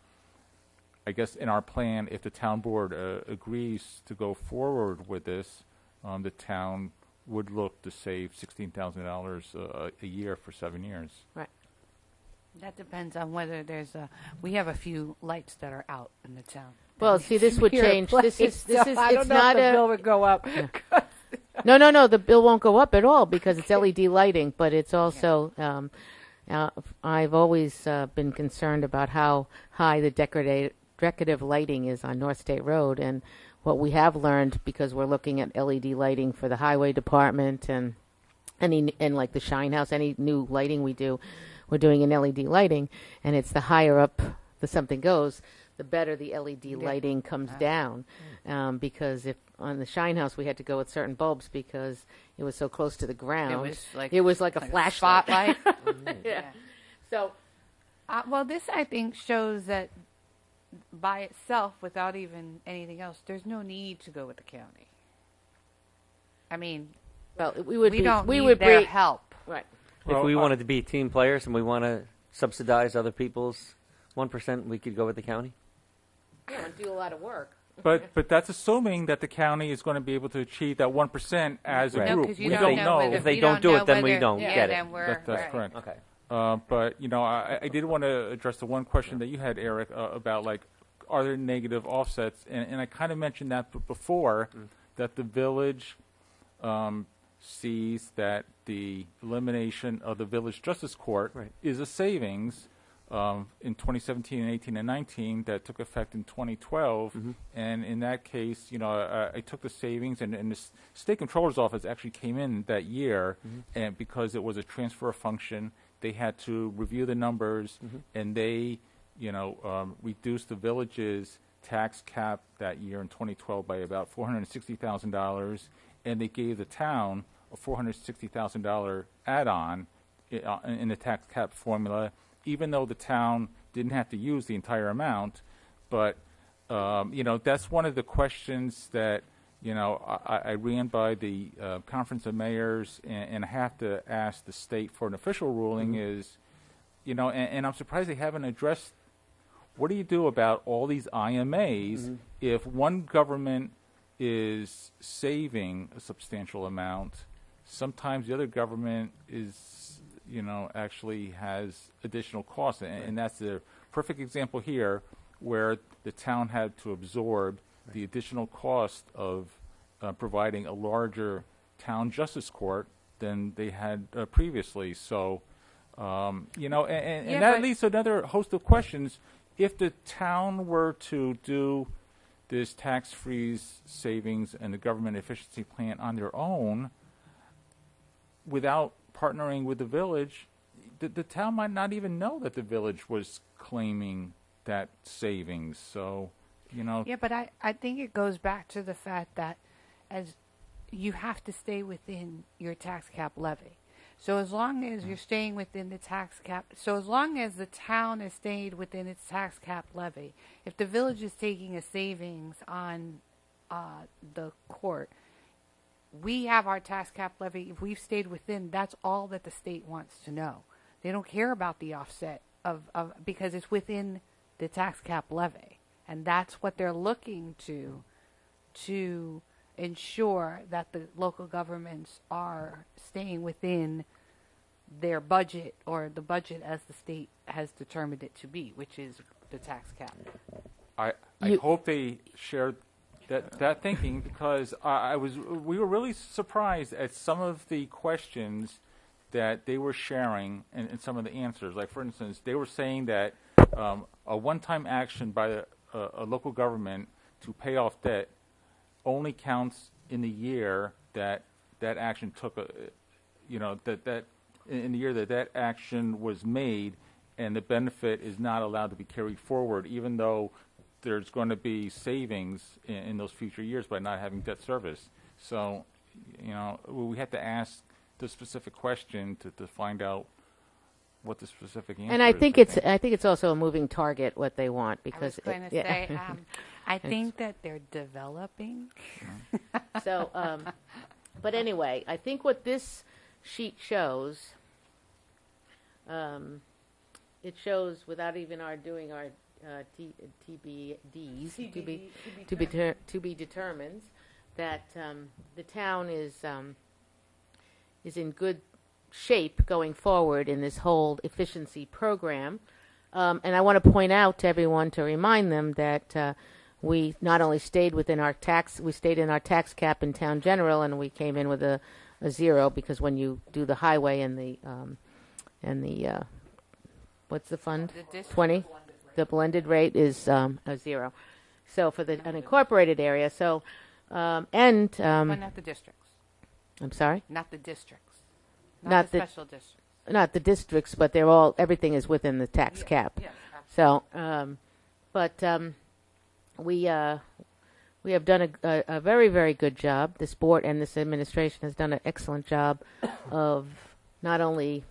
I guess in our plan, if the town board agrees to go forward with this, the town would look to save $16,000 a year for 7 years. Right. That depends on whether we have a few lights that are out in the town. Well, see, this would change. This is I don't it's know not if the a bill would go up. No, the bill won't go up at all because it's LED lighting, but it's also, I've always been concerned about how high the decorative lighting is on North State Road, and what we have learned, because we're looking at LED lighting for the highway department and like the Shine House, any new lighting we do, we're doing in LED lighting, and it's the higher up the something goes, the better the LED lighting comes down. Because if on the Shine House we had to go with certain bulbs because it was so close to the ground, it was like a flashlight. Spotlight. Yeah. So, Well, this, I think, shows that by itself, without even anything else, there's no need to go with the county. I mean, well, we don't we need would their be help. right. If we wanted to be team players and we want to subsidize other people's 1%, we could go with the county. Yeah, and do a lot of work. But that's assuming that the county is going to be able to achieve that 1% as a Right. No, group. 'cause you We don't know whether- If they you don't do know it, then we whether- don't yeah, get it. then we're, That's right. correct. Okay. But I did want to address the one question that you had, Eric, about are there negative offsets? And I kind of mentioned that before, that the village sees that the elimination of the village justice court is a savings in 2017 and 18 and 19 that took effect in 2012. And in that case, I took the savings, and the state controller's office actually came in that year, and because it was a transfer function, they had to review the numbers, and they reduced the village's tax cap that year in 2012 by about $460,000, and they gave the town a $460,000 add-on in the tax cap formula, even though the town didn't have to use the entire amount. But that's one of the questions that I ran by the Conference of Mayors, and I have to ask the state for an official ruling. Is and I'm surprised they haven't addressed. What do you do about all these IMAs if one government is saving a substantial amount? Sometimes the other government is, actually has additional costs, and that's the perfect example here, where the town had to absorb the additional cost of providing a larger town justice court than they had previously. So, and that leads to another host of questions. If the town were to do this tax freeze savings and the government efficiency plan on their own, without partnering with the village, the town might not even know that the village was claiming that savings. So, Yeah, but I think it goes back to the fact that as you have to stay within your tax cap levy. So as long as you're staying within the tax cap, so as long as the town has stayed within its tax cap levy, if the village is taking a savings on the court, we have our tax cap levy. If we've stayed within, that's all that the state wants to know. They don't care about the offset of because it's within the tax cap levy, and that's what they're looking to ensure that the local governments are staying within their budget, or the budget as the state has determined it to be, which is the tax cap. I hope they shared that thinking, because we were really surprised at some of the questions that they were sharing in some of the answers. Like, for instance, they were saying that a one-time action by a local government to pay off debt only counts in the year that that action took, that in the year that that action was made, and the benefit is not allowed to be carried forward, even though there's going to be savings in those future years by not having debt service. So, we have to ask the specific question to find out what the specific answer is. And I think it's also a moving target what they want, because I was going to say, I think that they're developing. So, but anyway, I think what this sheet shows, it shows without even doing our TBDs, to be determined, that the town is in good shape going forward in this whole efficiency program. And I want to point out to everyone, to remind them that we not only stayed within our we stayed in our tax cap in town general, and we came in with a zero, because when you do the highway and the what's the fund? 20? The blended rate is a zero. So for the unincorporated area, so, But not the districts. I'm sorry? Not the districts. Not the the- special districts. Not the districts, but everything is within the tax cap. Yes, So, we have done a very, very good job. This board and this administration has done an excellent job of not only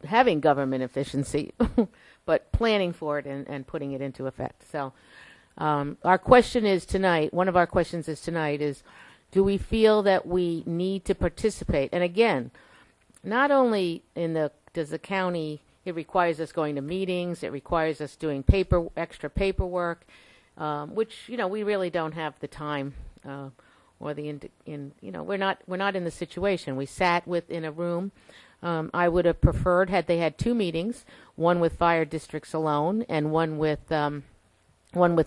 having government efficiency, but planning for it and putting it into effect. So, our question is tonight, one of our questions is tonight is, do we feel that we need to participate? And again, not only does the county, it requires us going to meetings, it requires us doing extra paperwork, which, we really don't have the time, or we're not in the situation. We sat in a room. I would have preferred had they had two meetings, one with fire districts alone and one with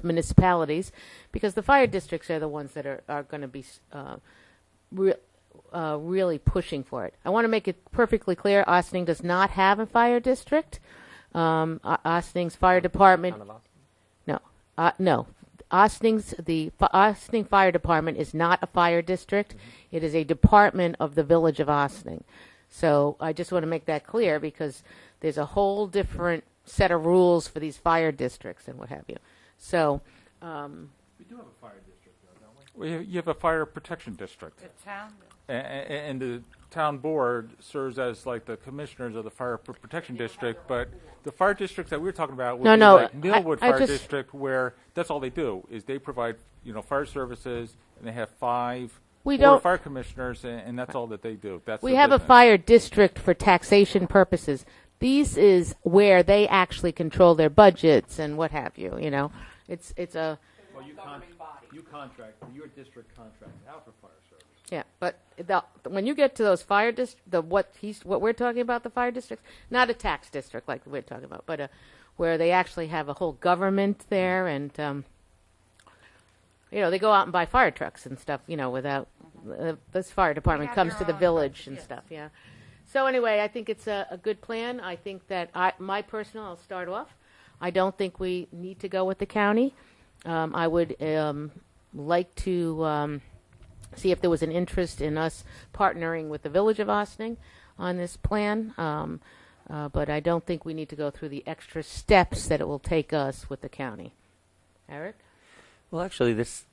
municipalities, because the fire districts are the ones that are going to be really pushing for it. I want to make it perfectly clear, Ossining does not have a fire district. Ossining's fire department, no. The Ossining Fire Department is not a fire district. Mm-hmm. It is a department of the Village of Ossining. So I just want to make that clear, because there's a whole different set of rules for these fire districts and what have you. So, We do have a fire district, though, don't we? Well, you have a fire protection district. The town. And the town board serves as like the commissioners of the fire protection district, but the fire districts that we were talking about would be like Millwood Fire District, where that's all they do is they provide fire services, and they have 5 board of fire commissioners, and that's all that they do. We have a fire district for taxation purposes. These is where they actually control their budgets and what have you. It's a. Well, you contract, your district contracts out for fire service. Yeah, but when you get to those fire what we're talking about, the fire districts, not a tax district like we're talking about, but where they actually have a whole government there, and they go out and buy fire trucks and stuff. Without this fire department comes to the village and stuff. Yeah. So anyway, I think it's a good plan. I think that I'll start off. I don't think we need to go with the county. I would like to see if there was an interest in us partnering with the Village of Ossining on this plan. But I don't think we need to go through the extra steps that it will take us with the county. Eric? Well, actually, this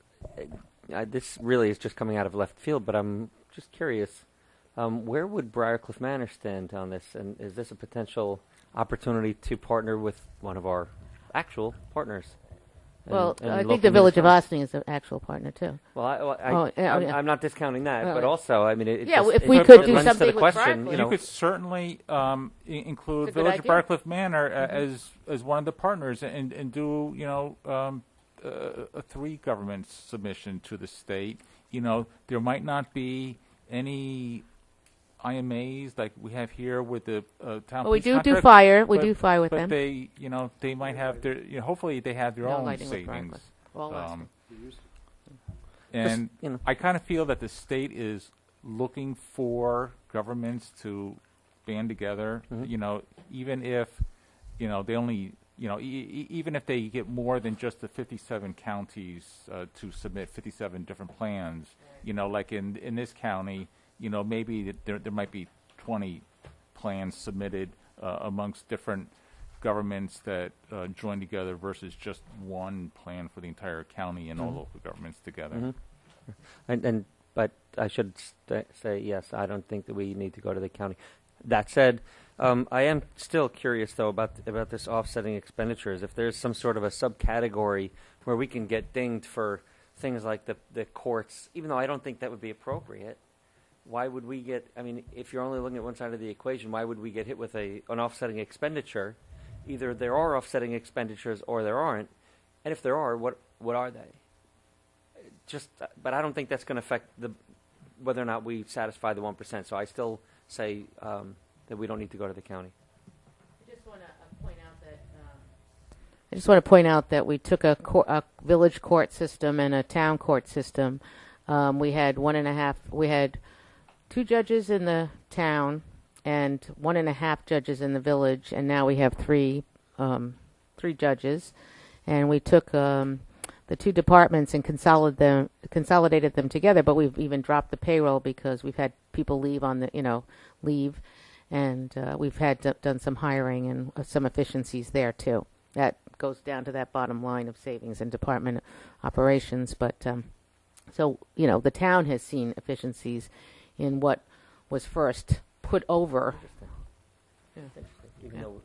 really is just coming out of left field, but I'm just curious. Where would Briarcliff Manor stand on this, and is this a potential opportunity to partner with one of our actual partners? Well, I think the Village of Ossining is an actual partner, too. Well, I'm not discounting that, but also, I mean, if we could do something with Briarcliff. You could certainly include Village of Briarcliff Manor as one of the partners, and do a 3 government submission to the state. There might not be any IMAs like we have here with the town. Well, we police do contract, fire. We but- do fire with but them. they, they might have their. Hopefully, they have their No own lighting with savings. Briarcliff. Well, And Just, I kind of feel that the state is looking for governments to band together, even if, they only, even if they get more than just the 57 counties to submit 57 different plans, like in this county, maybe there might be 20 plans submitted amongst different governments that join together versus just one plan for the entire county and all local governments together. But I should say, yes, I don't think that we need to go to the county. That said, I am still curious, though, about this offsetting expenditures. If there's some sort of a subcategory where we can get dinged for things like the courts, even though I don't think that would be appropriate, why would we get, if you're only looking at one side of the equation, why would we get hit with an offsetting expenditure? Either there are offsetting expenditures or there aren't. And if there are, what are they? But I don't think that's going to affect whether or not we satisfy the 1%. So I still say that we don't need to go to the county. I just want to point out that we took a village court system and a town court system. We had we had 2 judges in the town and 1.5 judges in the village, and now we have 3 judges. And we took the 2 departments and consolidated them together, but we've even dropped the payroll because we've had people leave leave, and we've had done some hiring and some efficiencies there too. That goes down to that bottom line of savings and department operations. But so the town has seen efficiencies in what was first put over. Even though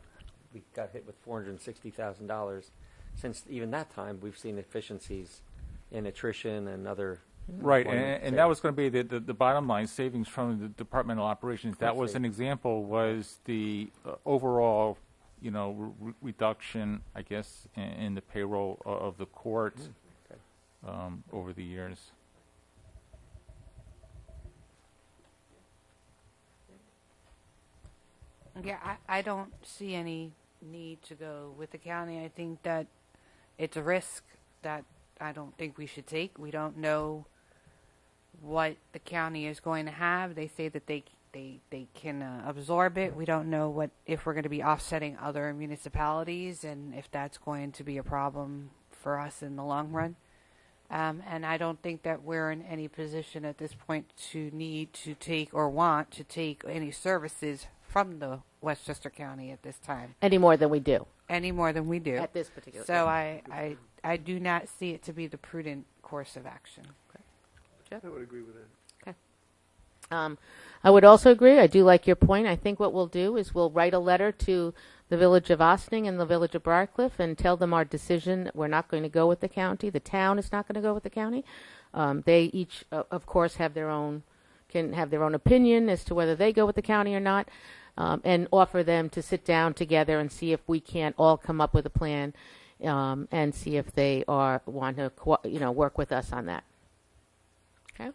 we got hit with $460,000. Since even that time, we've seen efficiencies in attrition and other. Right, and that was going to be the bottom line savings from the departmental operations. That was an example. Was the overall, reduction, I guess, in the payroll of the courts over the years. Yeah, I don't see any need to go with the county. I think that it's a risk that I don't think we should take. We don't know what the county is going to have. They say that they can absorb it. We don't know if we're going to be offsetting other municipalities and if that's going to be a problem for us in the long run. And I don't think that we're in any position at this point to need to take or want to take any services from the Westchester County at this time. Any more than we do. Any more than we do. At this particular So time. I do not see it to be the prudent course of action. I would agree with that. Okay. I would also agree. I do like your point. I think what we'll do is we'll write a letter to the village of Ossining and the village of Briarcliff and tell them our decision. We're not going to go with the county. The town is not going to go with the county. They each, of course, can have their own opinion as to whether they go with the county or not, and offer them to sit down together and see if we can't all come up with a plan, and see if they want to work with us on that. Okay,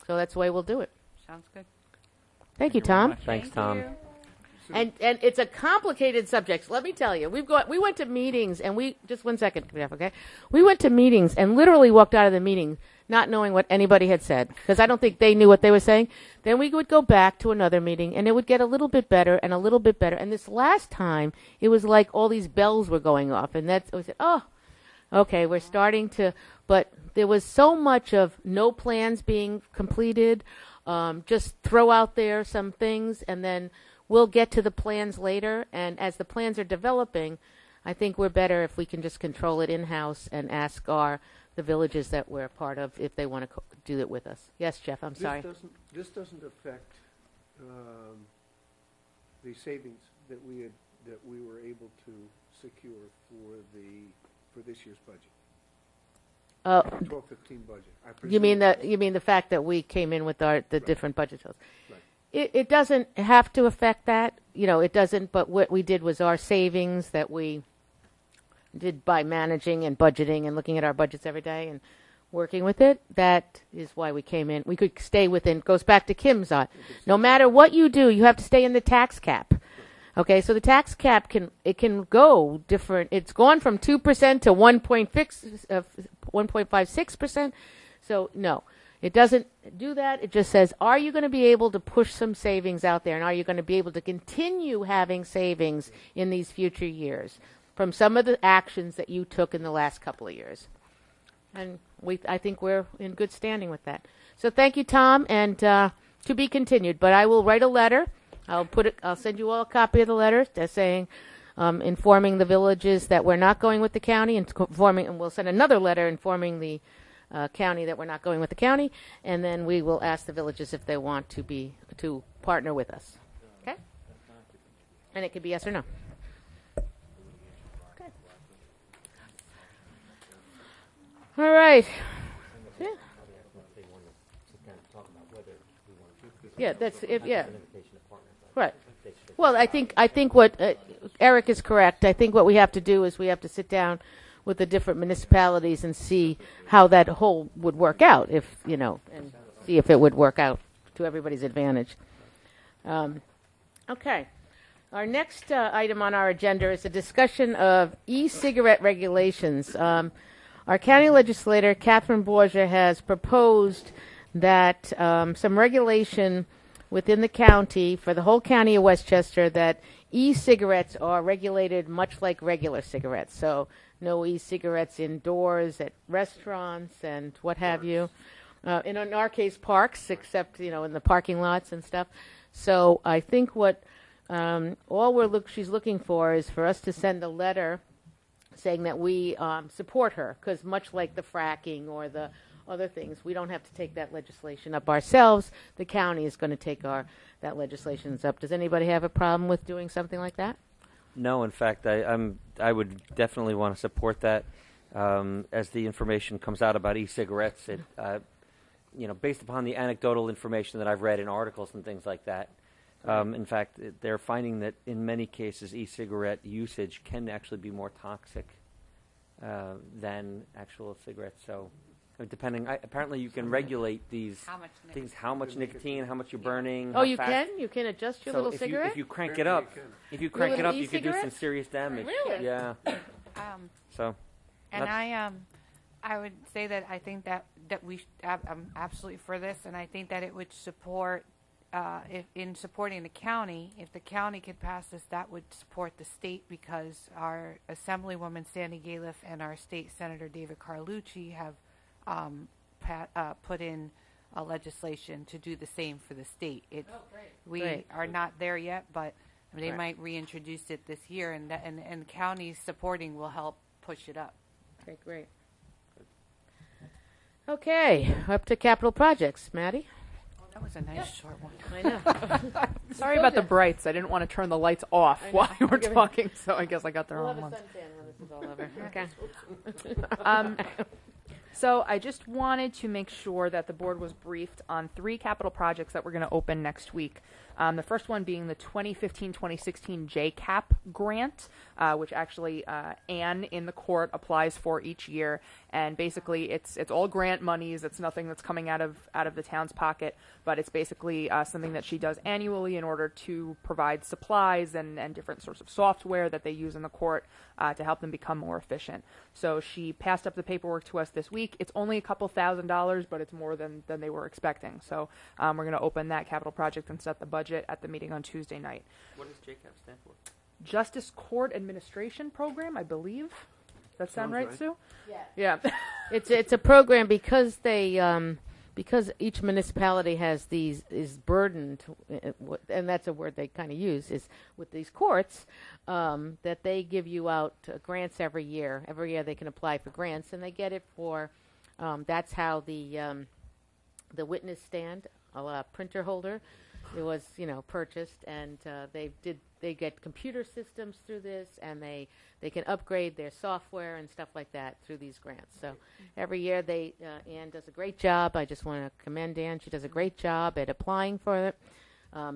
so that's the way we'll do it. Sounds good. Thank you, Tom. Thanks, Tom. you. And it's a complicated subject. Let me tell you, we went to meetings, and just 1 second, Jeff, okay? We went to meetings and literally walked out of the meeting not knowing what anybody had said, because I don't think they knew what they were saying. Then we would go back to another meeting, and it would get a little bit better and a little bit better. And this last time, it was like all these bells were going off, and we said, oh, okay, we're starting to. But there was so much of no plans being completed. Just throw out there some things, and then we'll get to the plans later. And as the plans are developing, I think we're better if we can just control it in-house and ask the villages that we're a part of if they want to do it with us. Yes, Jeff, I'm sorry. This doesn't affect the savings that we were able to secure for this year's budget. 12-15 budget. You mean the fact that we came in with the different budget totals? Right. It doesn't have to affect that. It doesn't. But what we did was our savings that we did by managing and budgeting and looking at our budgets every day and working with it. That is why we came in. We could stay within. Goes back to Kim's. No matter what you do, you have to stay in the tax cap. Okay, so the tax cap can go different. It's gone from 2% to 1.56%. So no, It doesn't do that. It just says, are you going to be able to push some savings out there, and are you going to be able to continue having savings in these future years from some of the actions that you took in the last couple of years? And I think we're in good standing with that. So thank you, Tom, and to be continued. But I will write a letter. I'll send you all a copy of the letter saying, informing the villages that we're not going with the county, and we'll send another letter informing the county that we're not going with the county, and then we will ask the villages if they want to partner with us. Okay? And it could be yes or no. Okay. All right. Yeah, that's it. Yeah. Right. Well, I think what Eric is correct. I think what we have to do is we have to sit down with the different municipalities and see how that whole would work out, and see if it would work out to everybody's advantage. Okay. Our next item on our agenda is a discussion of e-cigarette regulations. Our county legislator, Catherine Borgia, has proposed that some regulation within the county, for the whole county of Westchester, that e-cigarettes are regulated much like regular cigarettes. So no e-cigarettes indoors at restaurants and what have you. In our case, parks, except, in the parking lots and stuff. So I think what she's looking for is for us to send a letter saying that we support her, because much like the fracking or the other things, we don't have to take that legislation up ourselves. The county is going to take that legislation up. Does anybody have a problem with doing something like that? No, in fact, I would definitely want to support that. As the information comes out about e-cigarettes, based upon the anecdotal information that I've read in articles and things like that, in fact, they're finding that in many cases e-cigarette usage can actually be more toxic than actual cigarettes. So, apparently you can regulate these things, how much nicotine, how much you're burning. Oh, you can? You can adjust your little cigarette? If you crank it up, you can do some serious damage. Really? Yeah. I would say that I think that I'm absolutely for this, and I think that it would support, in supporting the county, if the county could pass this, that would support the state, because our Assemblywoman Sandy Galiff and our State Senator David Carlucci have put in a legislation to do the same for the state. We are not there yet, but they might reintroduce it this year, and counties supporting will help push it up. Okay, great. Okay, up to capital projects. Maddie? That was a nice short one. I know. Sorry about the brights. I didn't want to turn the lights off while you were talking, so I guess I got the We'll wrong have a one. suntan when this is all over. Okay. So I just wanted to make sure that the board was briefed on 3 capital projects that we're going to open next week. The first one being the 2015-2016 JCAP grant, which actually Anne in the court applies for each year, and basically it's all grant monies. It's nothing that's coming out of the town's pocket, but it's basically something that she does annually in order to provide supplies and different sorts of software that they use in the court to help them become more efficient. So she passed up the paperwork to us this week. It's only a couple $1,000s, but it's more than they were expecting. So we're going to open that capital project and set the budget at the meeting on Tuesday night. What does JCAP stand for? Justice Court Administration Program, I believe. Does that sound right, Sue? Yeah. It's a program because because each municipality has is burdened, and that's a word they kind of use, is with these courts, that they give you out grants every year. Every year they can apply for grants, and they get it for. That's how the witness stand, a printer holder, it was purchased, and they get computer systems through this, and they can upgrade their software and stuff like that through these grants. So every year Anne does a great job. I just want to commend Anne. She does a great job at applying for it.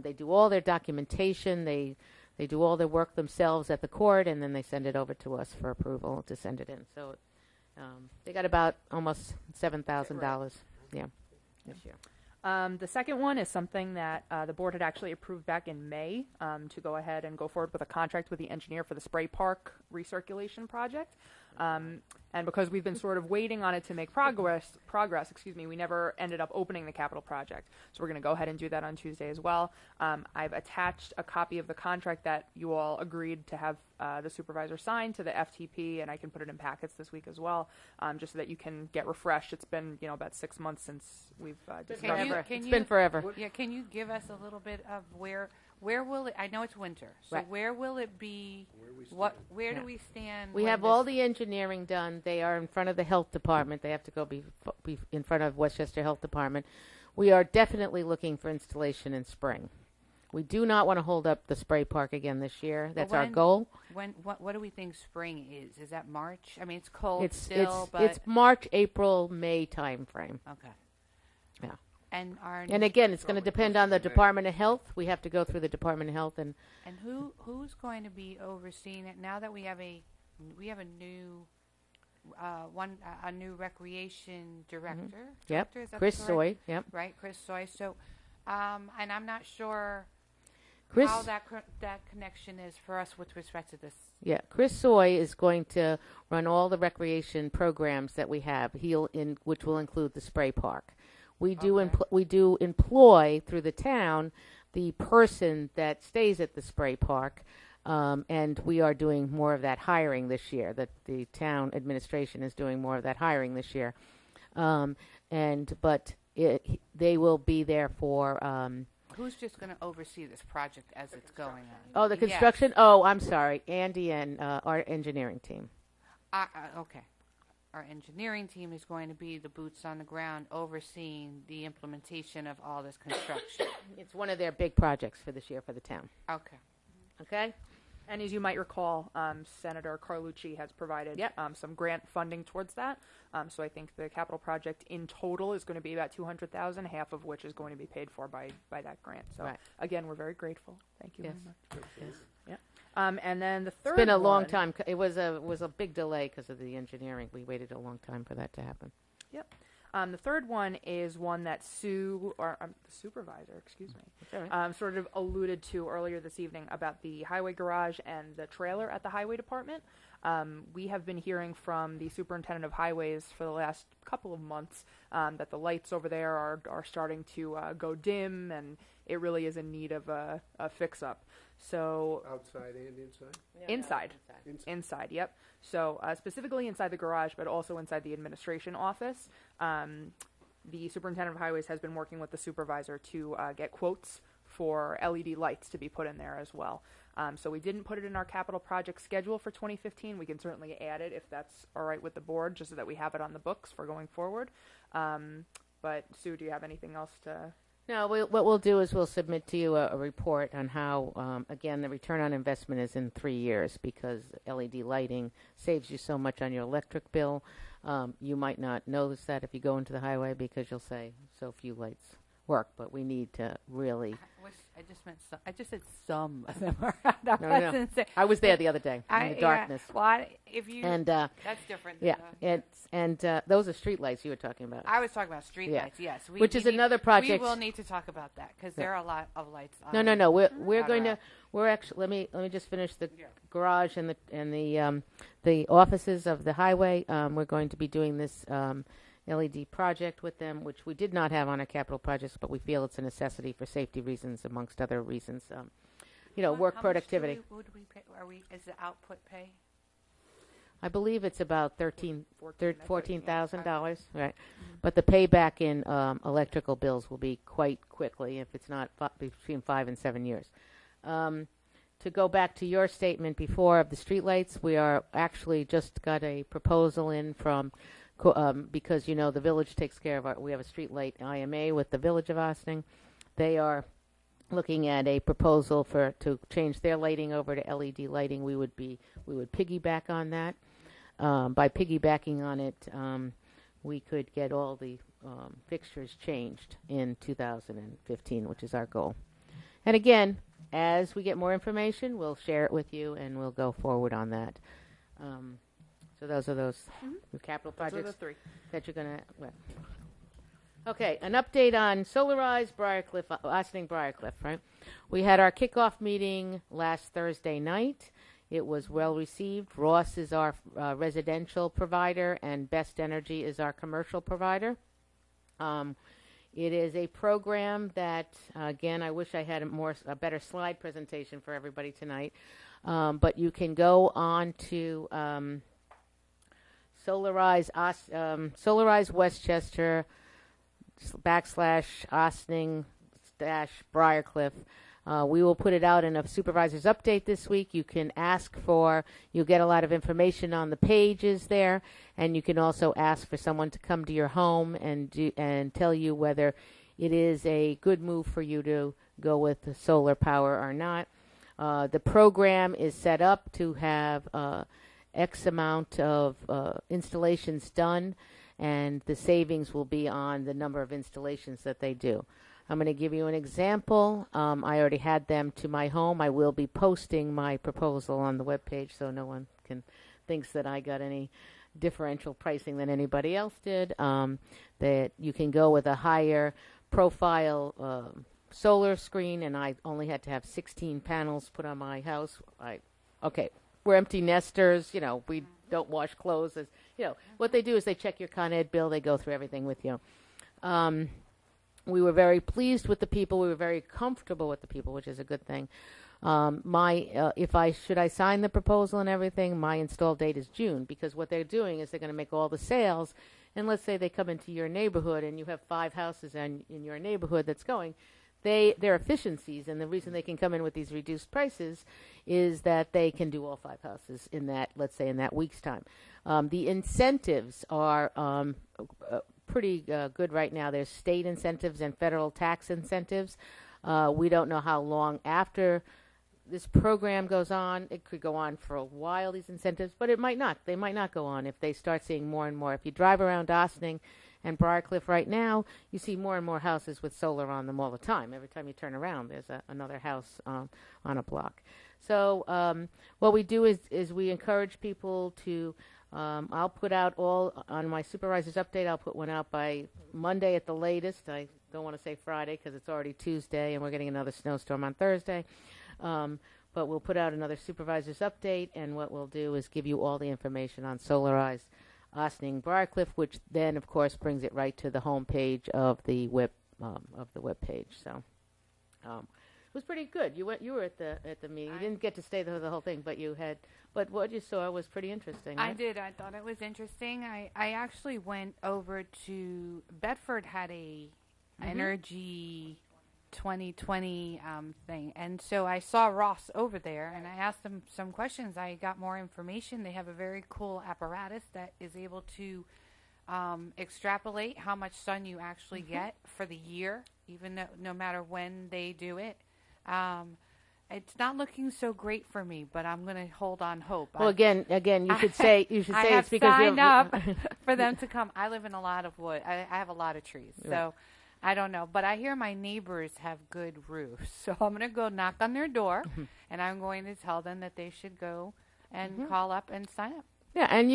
They do all their documentation. They do all their work themselves at the court, and then they send it over to us for approval to send it in. So they got about almost $7,000 this year. The second one is something that the board had actually approved back in May to go ahead and go forward with a contract with the engineer for the spray park recirculation project. And because we've been sort of waiting on it to make progress, we never ended up opening the capital project. So we're going to go ahead and do that on Tuesday as well. I've attached a copy of the contract that you all agreed to have the supervisor sign to the FTP, and I can put it in packets this week as well, just so that you can get refreshed. It's been, about 6 months since we've discussed it. It's been forever. Yeah, can you give us a little bit of where will it? I know it's winter, so Right. where will it be? Where do we stand? We when have this- all the engineering done. They are in front of the health department. They have to go be in front of Westchester Health Department. We are definitely looking for installation in spring. We do not want to hold up the spray park again this year. That's our when- goal. What do we think spring is? Is that March? I mean, it's cold It's still, but it's March, April, May time frame. okay. Yeah. And And again, it's going to depend on the Department of Health. We have to go through the Department of Health, and who's going to be overseeing it now that we have a new a new recreation director? yep, Director, is that Chris correct? Soy. Yep, Right, Chris Soy. So, and I'm not sure Chris. how that connection is for us with respect to this. Yeah, Chris Soy is going to run all the recreation programs that we have. Which will include the spray park. We do employ through the town the person that stays at the spray park, and we are doing more of that hiring this year. That the town administration is doing more of that hiring this year, but they will be there for. Who's just going to oversee this project as it's going on? Oh, the Yes. construction. Oh, I'm sorry, Andy and our engineering team. Okay. Our engineering team is going to be the boots on the ground overseeing the implementation of all this construction. It's one of their big projects for this year for the town. Okay. Okay. And as you might recall, Senator Carlucci has provided Yep. some grant funding towards that. So I think the capital project in total is going to be about $200,000, half of which is going to be paid for by that grant. So Right. again, we're very grateful. Thank you Yes. very much. Yeah. And then the third It's been a long one- time. It was a big delay because of the engineering. We waited a long time for that to happen. Yep. The third one is one that Sue, or the supervisor, excuse me, That's all right. sort of alluded to earlier this evening about the highway garage and the trailer at the highway department. We have been hearing from the superintendent of highways for the last couple of months that the lights over there are starting to go dim, and it really is in need of a fix-up. So Outside and inside? inside. Inside. Inside, yep. So specifically inside the garage, but also inside the administration office. The superintendent of highways has been working with the supervisor to get quotes for LED lights to be put in there as well. So we didn't put it in our capital project schedule for 2015. We can certainly add it if that's all right with the board, just so that we have it on the books for going forward. But Sue, do you have anything else to... No, what we'll do is we'll submit to you a report on how, again, the return on investment is in 3 years because LED lighting saves you so much on your electric bill. You might not notice that if you go into the highway because you'll say so few lights work, but we need to really. I just meant some. I just said some of them are. No. I was there the other day in the darkness. If you And that's different. yeah, than, those are street lights you were talking about. I was talking about street Yeah. lights. Yes, Which is another project. We will need to talk about that because there are a lot of lights. No. We're on going our- to. We're actually. Let me just finish the garage and the offices of the highway. We're going to be doing this LED project with them, which we did not have on our capital projects, but we feel it's a necessity for safety reasons, amongst other reasons. Work How much productivity. would we pay? Is the output pay? I believe it's about $14,000, right? Mm-hmm. But the payback in electrical bills will be quite quickly, if it's not between 5 and 7 years. To go back to your statement before of the streetlights, we are actually just got a proposal in from, because the village takes care of we have a streetlight IMA with the Village of Ossining. They are looking at a proposal to change their lighting over to LED lighting. We would piggyback on that. By piggybacking on it, we could get all the fixtures changed in 2015, which is our goal. And again, as we get more information, we'll share it with you, and we'll go forward on that. So those are the capital Those are projects the three. that you're going to... Okay, an update on Solarize Ossining Briarcliff, right? We had our kickoff meeting last Thursday night. It was well received. Ross is our residential provider, and Best Energy is our commercial provider. It is a program that, again, I wish I had a better slide presentation for everybody tonight. But you can go on to Solarize Westchester /Ossining Briarcliff. We will put it out in a supervisor's update this week. You can you'll get a lot of information on the pages there, and you can also ask for someone to come to your home and tell you whether it is a good move for you to go with the solar power or not. The program is set up to have X amount of installations done, and the savings will be on the number of installations that they do. I'm going to give you an example. I already had them to my home. I will be posting my proposal on the webpage so no one thinks that I got any differential pricing than anybody else did. That you can go with a higher profile solar screen, and I only had to have 16 panels put on my house. We're empty nesters. We don't wash clothes. What they do is they check your Con Ed bill. They go through everything with you. We were very pleased with the people. We were very comfortable with the people, which is a good thing. Should I sign the proposal and everything, my install date is June, because what they're doing is they're going to make all the sales. And let's say they come into your neighborhood and you have 5 houses in your neighborhood that's going. Their efficiencies, and the reason they can come in with these reduced prices is that they can do all 5 houses in that, let's say, in that week's time. The incentives are pretty good right now. There's state incentives and federal tax incentives. We don't know how long after this program goes on. It could go on for a while, these incentives, but it might not. They might not go on if they start seeing more and more. If you drive around Ossining and Briarcliff right now, you see more and more houses with solar on them all the time. Every time you turn around, there's another house on a block. So what we do is we encourage people to I'll put out all on my supervisor's update. I'll put one out by Monday at the latest. I don't want to say Friday because it's already Tuesday and we're getting another snowstorm on Thursday. But we'll put out another supervisor's update, and what we'll do is give you all the information on Solarized Ossining Briarcliff, which then, of course, brings it right to the home page of the web page. So it was pretty good. You were at the meeting. You didn't get to stay the whole thing, but you had. But what you saw was pretty interesting. Right? I did. I thought it was interesting. I actually went over to Bedford had a energy 2020 thing, and so I saw Ross over there, and I asked them some questions. I got more information. They have a very cool apparatus that is able to extrapolate how much sun you actually get for the year, even though no matter when they do it. It's not looking so great for me, but I'm going to hold on hope. Well, again, you should say I it's because signed up for them to come. I live in a lot of wood. I have a lot of trees, so I don't know. But I hear my neighbors have good roofs, so I'm going to go knock on their door, and I'm going to tell them that they should go and call up and sign up. Yeah, and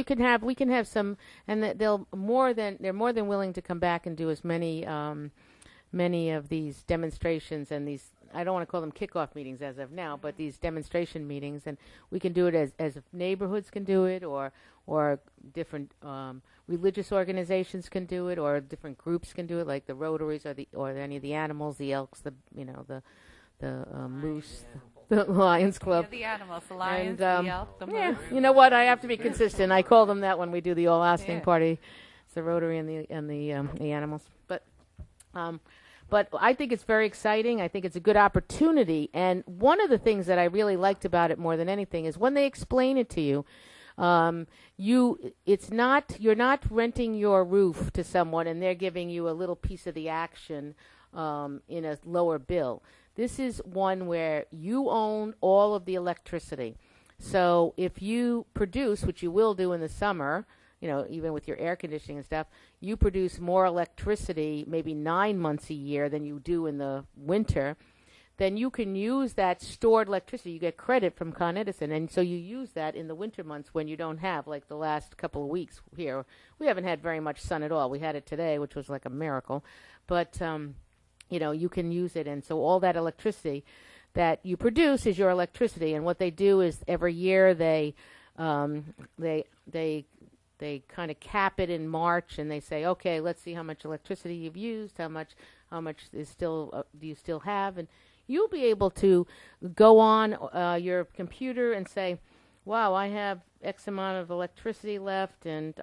we can have some, and they're more than willing to come back and do as many of these demonstrations and these. I don't want to call them kickoff meetings as of now, but these demonstration meetings, and we can do it as neighborhoods can do it, or different religious organizations can do it, or different groups can do it, like the Rotaries or any of the animals, the elks, the moose, the Lions Club. Yeah, the animals, the lions, and, the elk, the moose. Yeah, you know what? I have to be consistent. I call them that when we do the all Ossining party. It's the Rotary and the animals, But I think it's very exciting. I think it's a good opportunity. And one of the things that I really liked about it more than anything is when they explain it to you, you're not renting your roof to someone and they're giving you a little piece of the action in a lower bill. This is one where you own all of the electricity. So if you produce, which you will do in the summer, even with your air conditioning and stuff, you produce more electricity maybe 9 months a year than you do in the winter, then you can use that stored electricity. You get credit from Con Edison, and so you use that in the winter months when you don't have, like the last couple of weeks here. We haven't had very much sun at all. We had it today, which was like a miracle. But, you can use it, and so all that electricity, that you produce is your electricity. And what they do is every year they kind of cap it in March, and they say, okay, let's see how much electricity you've used, how much is still do you still have, and you'll be able to go on your computer and say, wow, I have X amount of electricity left, and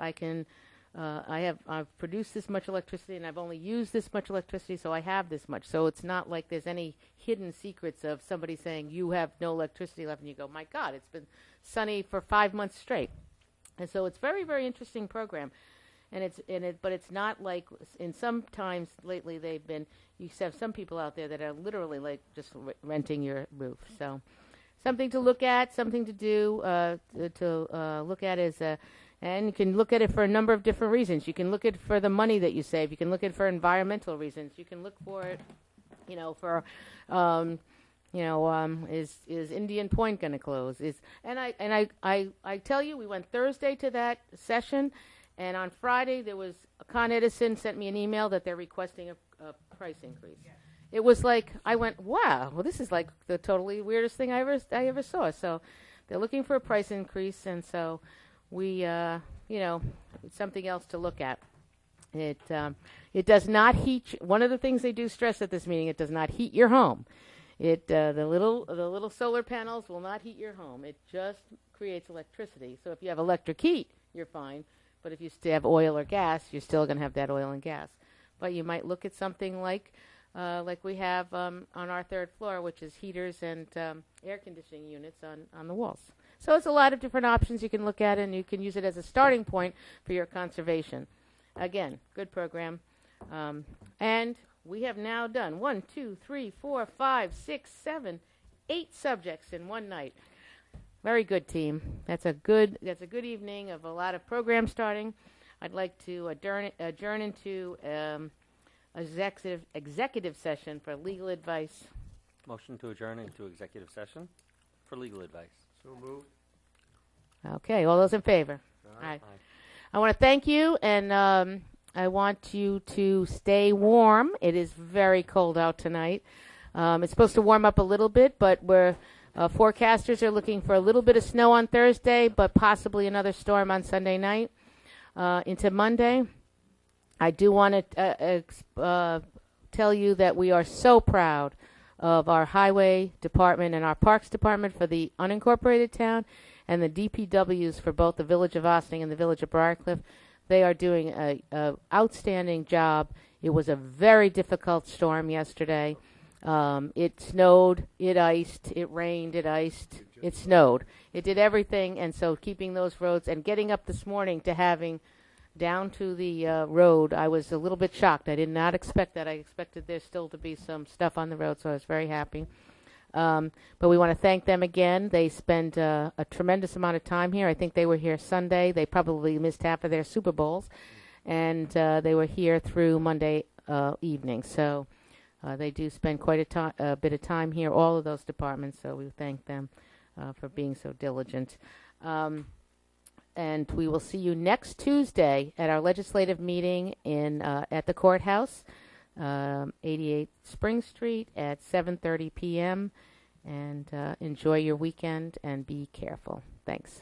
I've produced this much electricity, and I've only used this much electricity, so I have this much. So it's not like there's any hidden secrets of somebody saying you have no electricity left, and you go, my God, it's been sunny for 5 months straight. And so it's very, very interesting program. But it's not like in some times lately you have some people out there that are literally like just renting your roof. So something to look at, something to do, look at is, and you can look at it for a number of different reasons. You can look at it for the money that you save. You can look at it for environmental reasons. You can look for it, is Indian Point going to close? I tell you, we went Thursday to that session. And on Friday, Con Edison sent me an email that they're requesting a price increase. Yes. It was like, I went, wow, well, this is like the totally weirdest thing I ever saw. So they're looking for a price increase, and so we, it's something else to look at. It does not heat. One of the things they do stress at this meeting, it does not heat your home. The little solar panels will not heat your home. It just creates electricity. So if you have electric heat, you're fine. But if you still have oil or gas, you're still going to have that oil and gas. But you might look at something like we have on our third floor, which is heaters and air conditioning units on the walls. So it's a lot of different options you can look at, and you can use it as a starting point for your conservation. Again, good program. And we have now done 1, 2, 3, 4, 5, 6, 7, 8 subjects in one night. Very good, team. That's a good evening of a lot of programs starting. I'd like to adjourn into executive session for legal advice. Motion to adjourn into executive session for legal advice. So moved. Okay, all those in favor? Aye. All right. I want to thank you, and I want you to stay warm. It is very cold out tonight. It's supposed to warm up a little bit, but forecasters are looking for a little bit of snow on Thursday, but possibly another storm on Sunday night into Monday. I do want to tell you that we are so proud of our highway department and our parks department for the unincorporated town, and the DPWs for both the village of Ossining and the village of Briarcliff. They are doing an outstanding job. It was a very difficult storm yesterday. It snowed, it iced, it rained, it iced, it snowed. It did everything, and so keeping those roads and getting up this morning to having down to the road, I was a little bit shocked. I did not expect that. I expected there still to be some stuff on the road, so I was very happy. But we want to thank them again. They spend a tremendous amount of time here. I think they were here Sunday. They probably missed half of their Super Bowls, and they were here through Monday evening. So they do spend quite a bit of time here, all of those departments, so we thank them for being so diligent. And we will see you next Tuesday at our legislative meeting at the courthouse, 88 Spring Street at 7:30 p.m. And enjoy your weekend and be careful. Thanks.